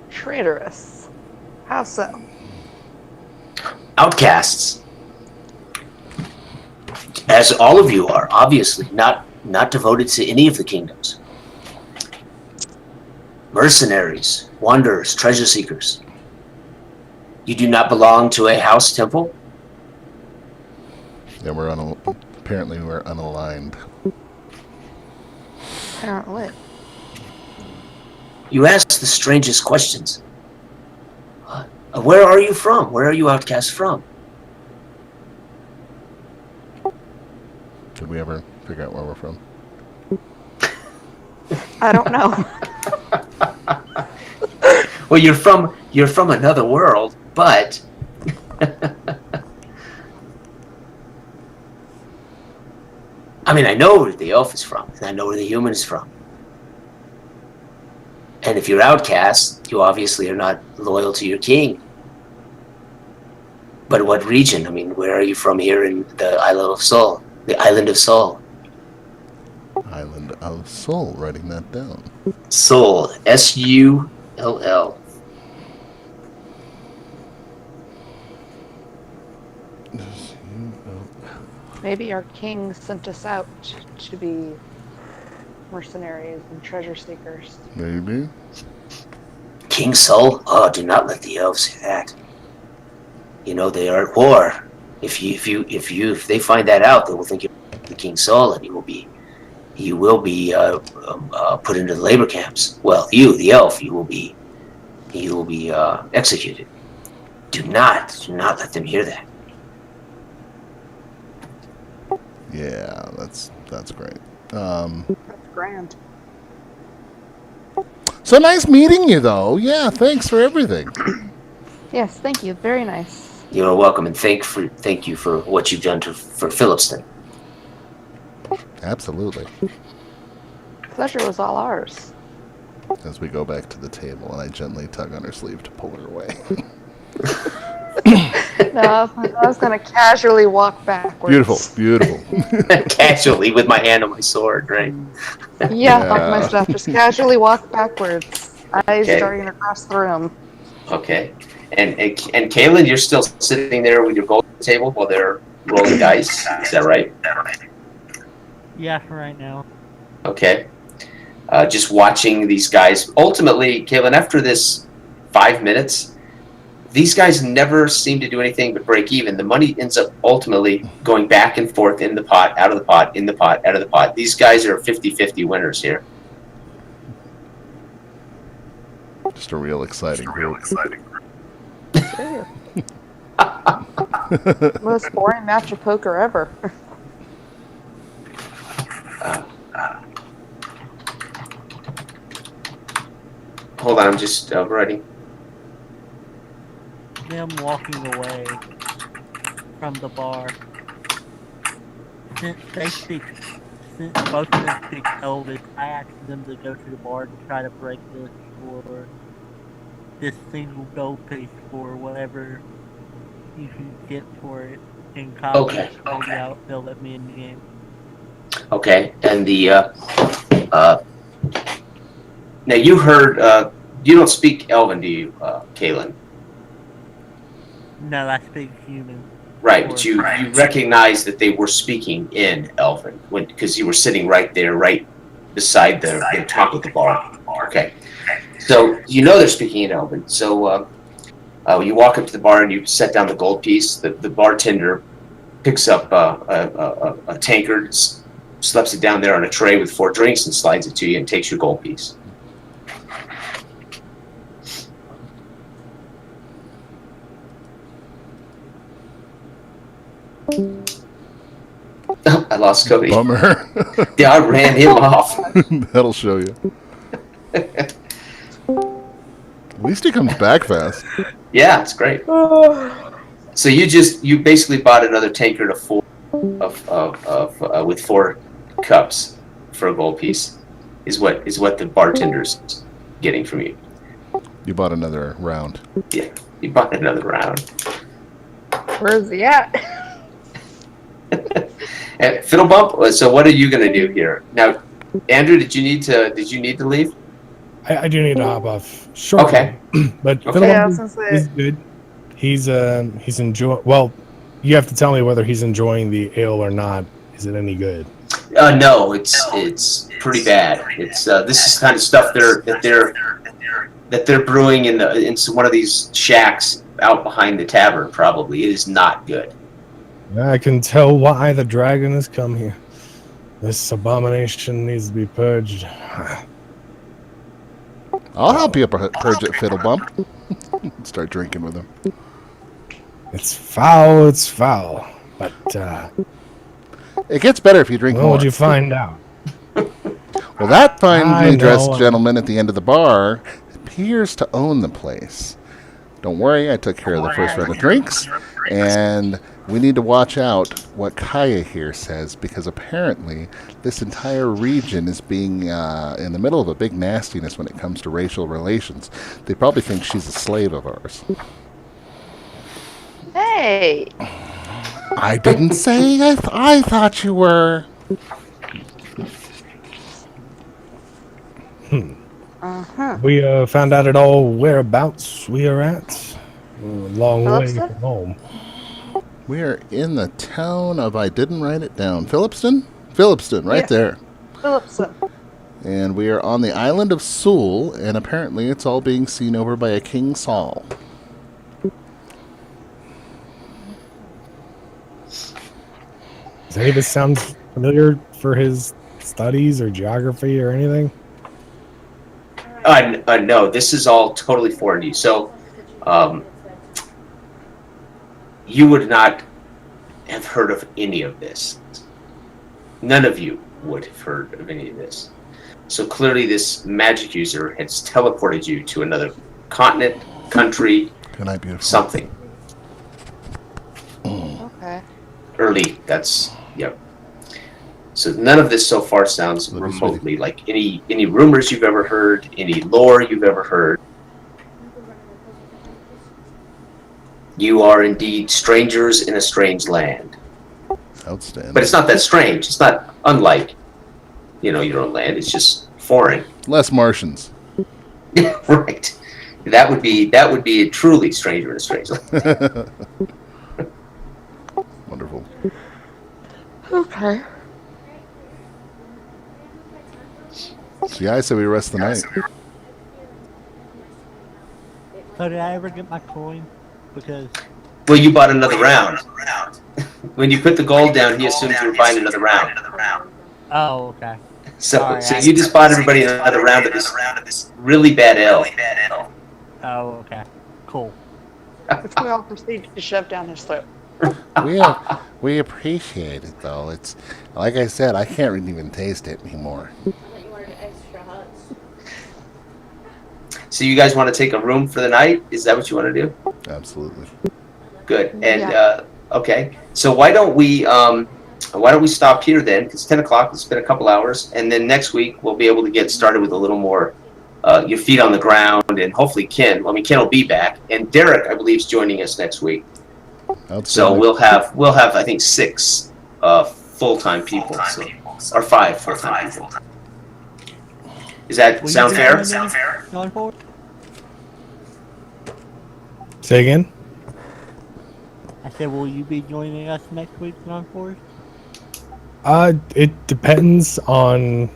Traitorous. How so?
Outcasts. As all of you are, obviously, not devoted to any of the kingdoms. Mercenaries, wanderers, treasure seekers. You do not belong to a house temple?
Yeah, apparently we're unaligned.
Apparently.
You ask the strangest questions. Where are you from? Where are you outcasts from?
Did we ever figure out where we're from?
I don't know.
Well, you're from another world, but I mean, I know where the elf is from, and I know where the human is from. And if you're outcast, you obviously are not loyal to your king. But what region? I mean, where are you from here in the island of Sull? The island of Sull.
Island of Sull, writing that down.
Sull. Sull.
Maybe our king sent us out to be mercenaries and treasure seekers.
Maybe.
King Sull? Oh, do not let the elves say that. You know they are at war. If they find that out, they will think you're the King Sull, and you will be put into the labor camps. Well, you, the elf, you will be executed. Do not let them hear that.
Yeah, that's great.
That's grand.
So nice meeting you, though. Yeah, thanks for everything.
Yes, thank you. Very nice.
You are welcome, and thank you for what you've done for Phillipston.
Absolutely.
Pleasure was all ours.
As we go back to the table, and I gently tug on her sleeve to pull her away.
No, I was going to casually walk backwards.
Beautiful.
Casually, with my hand on my sword, right?
Yeah, fuck my stuff. Just casually walk backwards. Eyes
Okay.
darting across the room.
Okay. And Kaylin, you're still sitting there with your gold table while they're rolling dice. Is that right?
Yeah, for right now.
Okay. Just watching these guys. Ultimately, Kaylin, after this 5 minutes, these guys never seem to do anything but break even. The money ends up ultimately going back and forth in the pot, out of the pot, in the pot, out of the pot. These guys are 50-50 winners here.
Just a real exciting group.
Sure. Most boring match of poker ever.
Hold on, I'm just writing.
Them walking away from the bar. Since both of them speak Elvish, I asked them to go to the bar to try to break this for this single gold piece for whatever you can get for it in college.
Okay.
Maybe they'll let me in the game.
Okay, and the now you heard you don't speak Elven, do you, Kaylin?
No, I speak human.
Right, but you recognize that they were speaking in Elven because you were sitting right there, right beside the top of the bar. Okay, so you know they're speaking in Elven. So you walk up to the bar and you set down the gold piece. The bartender picks up a tankard, slaps it down there on a tray with 4 drinks, and slides it to you and takes your gold piece. Oh, I lost Cody.
Bummer.
Yeah, I ran him off.
That'll show you. At least he comes back fast.
Yeah, it's great. So you basically bought another tankard of 4 with 4 cups for a gold piece. Is what the bartender's getting from you.
You bought another round.
Yeah, you bought another round.
Where's he at?
And Fiddlebump. So what are you going to do here now, Andrew? Did you need to leave?
I do need to hop off shortly.
Okay.
But
Okay.
Yeah, I was
Fiddlebump
gonna
is
say.
good. He's enjoying. Well, you have to tell me whether he's enjoying the ale or not. Is it any good?
No, it's pretty bad. It's this is kind of stuff that they're brewing in one of these shacks out behind the tavern. Probably it is not good.
I can tell why the dragon has come here. This abomination needs to be purged.
I'll help you purge it, Fiddlebump. Start drinking with him.
It's foul. It's foul. But
It gets better if you drink
what
more.
would you find out?
Well, that
I
finely dressed
know.
gentleman at the end of the bar appears to own the place. Don't worry, I took care of the first round of drinks, and we need to watch out what Kaya here says, because apparently this entire region is being in the middle of a big nastiness when it comes to racial relations. They probably think she's a slave of ours.
Hey!
I didn't say I thought you were.
Uh-huh.
We found out at all whereabouts we are at. We're a long way
Phillipston?
from home.
We are in the town of, I didn't write it down, Phillipston? Phillipston, right
Yeah.
there.
Phillipson.
And we are on the island of Sull, and apparently it's all being seen over by a King Sull.
Does any of this sound familiar for his studies or geography or anything?
No, this is all totally foreign to you. So, you would not have heard of any of this. None of you would have heard of any of this. So clearly this magic user has teleported you to another continent, country,
Good night, beautiful.
something.
Okay.
Early, yep. So none of this so far sounds
Let me see.
remotely like any rumors you've ever heard, any lore you've ever heard. You are indeed strangers in a strange land.
Outstanding.
But it's not that strange. It's not unlike, your own land. It's just foreign.
Less Martians.
Right. That would be a truly stranger in a strange land.
Wonderful.
Okay.
So yeah, I say we rest the night.
So did I ever get my coin? Because
Well, you bought another round. When you put the gold down, he assumed you were buying another round.
oh, okay.
So
Sorry,
you just bought everybody another round of this really bad ale.
Oh, okay. Cool.
Which we all proceed to shove down his throat.
We appreciate it though. It's like I said, I can't really even taste it anymore.
I thought you wanted extra huts.
So you guys want to take a room for the night? Is that what you want to do?
Absolutely.
Good. And
Yeah.
okay. So why don't we stop here then? Because 10 o'clock. It's been a couple hours, and then next week we'll be able to get started with a little more your feet on the ground, and hopefully Ken. I mean, Ken will be back, and Derek, I believe, is joining us next week. So we'll have I think 6 full-time people, or 5 full-time people. Does that
Will
sound
you
fair?
join me going forward?
Say again?
I said, will you be joining us next week going forward?
It depends on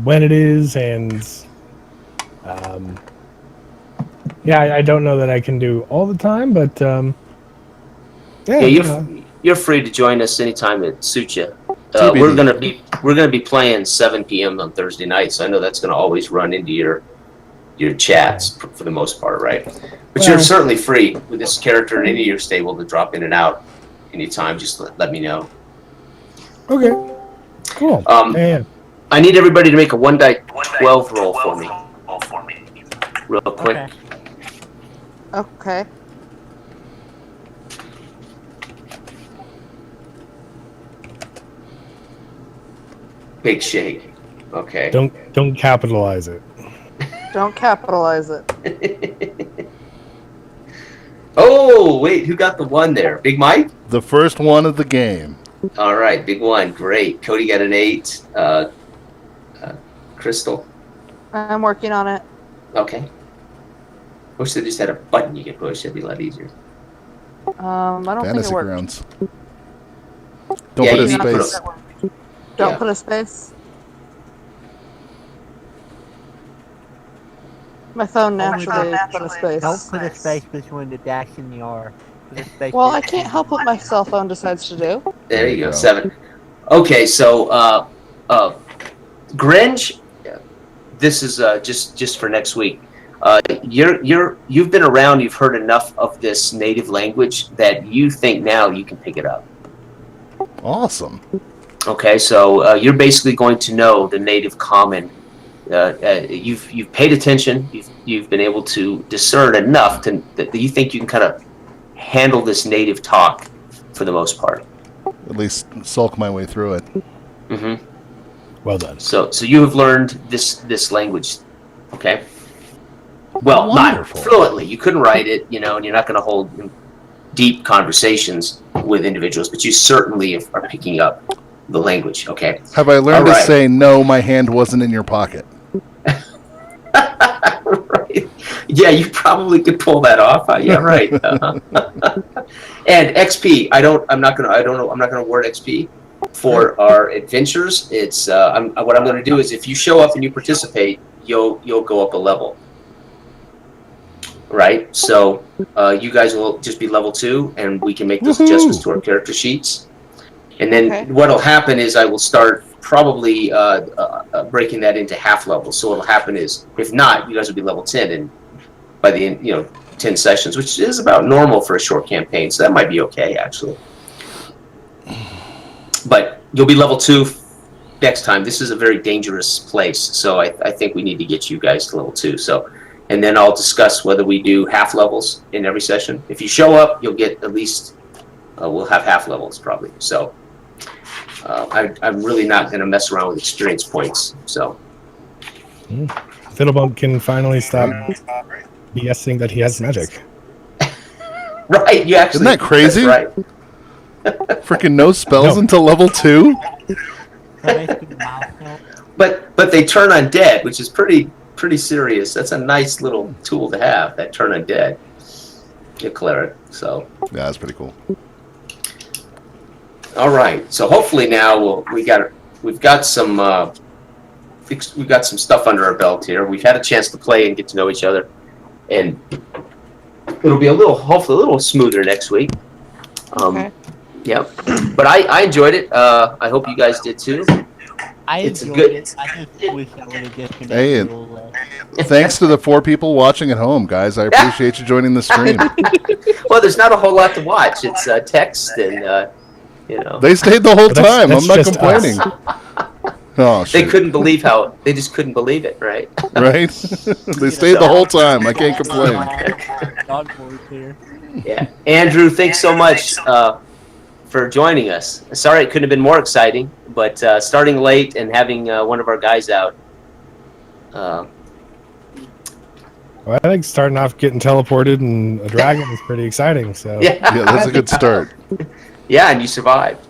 when it is, and yeah, I don't know that I can do all the time, but yeah,
Yeah, you're free to join us anytime it suits you.
TBD.
We're gonna be playing 7 p.m. on Thursday night, so I know that's gonna always run into your chats for the most part, right? But you're certainly free with this character and any of your stable to drop in and out anytime. Just let me know.
Okay, cool. Yeah.
I need everybody to make a 1d12 roll for me, real quick.
Okay.
Okay.
Big shake. Okay.
Don't capitalize it.
Don't capitalize it.
Oh wait, who got the 1 there? Big Mike.
The first one of the game.
All right, big 1. Great. Cody got an 8. Crystal.
I'm working on it.
Okay. Wish they just had a button you could push. That'd be a lot easier.
I don't think
Fantasy
it works.
grounds. Don't
Yeah,
put a
you need to put
space.
Don't
Yeah.
put a space. My phone naturally put a space.
Don't put a space between the dash and the R. Put a space
Well, I
between-
can't help what my cell phone decides to do.
There you go. 7. Okay, so Gringe, this is just for next week. You've been around. You've heard enough of this native language that you think now you can pick it up.
Awesome.
Okay, so you're basically going to know the native common. You've paid attention. You've been able to discern enough that you think you can kind of handle this native talk for the most part.
At least sulk my way through it.
Mm-hmm.
Well done.
So you have learned this language, okay? Well,
Wonderful.
not fluently. You couldn't write it, and you're not going to hold deep conversations with individuals, but you certainly are picking up the language, okay?
Have I learned
All
to
right.
say no? My hand wasn't in your pocket.
Right. Yeah, you probably could pull that off. Yeah, right. And XP, I'm not gonna word XP for our adventures. It's what I'm gonna do is if you show up and you participate, you'll go up a level. Right? So you guys will just be level 2, and we can make those adjustments to our character sheets. And then
Okay.
what'll happen is I will start probably breaking that into half levels. So what'll happen is, if not, you guys will be level 10, and by the end, 10 sessions, which is about normal for a short campaign. So that might be okay, actually. But you'll be level 2 next time. This is a very dangerous place, so I think we need to get you guys to level 2. So, and then I'll discuss whether we do half levels in every session. If you show up, you'll get at least we'll have half levels probably. So I'm really not going to mess around with experience points. So
Fiddlebump can finally stop BSing that he has magic.
right, you actually.
Isn't that crazy?
That's right.
Freaking no spells
No.
until level 2?
So basically, the milestone.
But they turn undead, which is pretty pretty serious. That's a nice little tool to have. That turn undead, your cleric. So
Yeah, that's pretty cool.
all right. So hopefully now we've got some stuff under our belt here. We've had a chance to play and get to know each other, and it'll be hopefully a little smoother next week.
Okay.
Yeah, but I enjoyed it. I hope you guys did too.
I
It's
enjoyed
good.
it. I just wish I would have disconnected
Hey,
a little less.
Thanks to the 4 people watching at home, guys. I appreciate you joining the stream.
Well, there's not a whole lot to watch. It's text and
They stayed the whole
But that's-
time.
that's
I'm not
just
complaining. Oh,
they
shit.
they just couldn't believe it, right?
Right? They stayed the whole time. I can't complain.
Dog voice here.
Yeah. Andrew, thanks so much for joining us. Sorry it couldn't have been more exciting, but starting late and having one of our guys out.
Well, I think starting off getting teleported and a dragon is pretty exciting. So
Yeah.
Yeah, that's a good start.
Yeah, and you survived.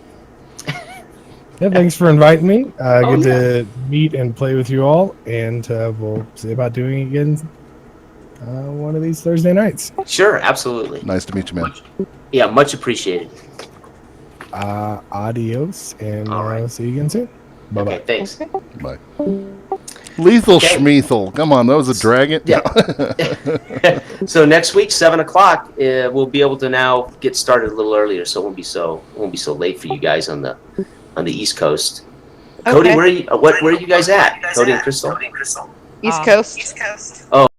yeah, thanks for inviting me.
Oh,
Good to meet and play with you all, and we'll see about doing it again one of these Thursday nights.
Sure, absolutely.
Nice to meet you, man.
Yeah, much appreciated.
Adios, and
All right.
see you again soon. Bye bye.
Okay, thanks.
Bye. Lethal
Okay.
Schmeethel. Come on, that was a dragon.
Yeah. So next week, 7:00, we'll be able to now get started a little earlier, so it won't be so late for you guys on the East Coast. Cody,
Okay.
where are you guys at? Cody and Crystal.
East Coast.
Oh.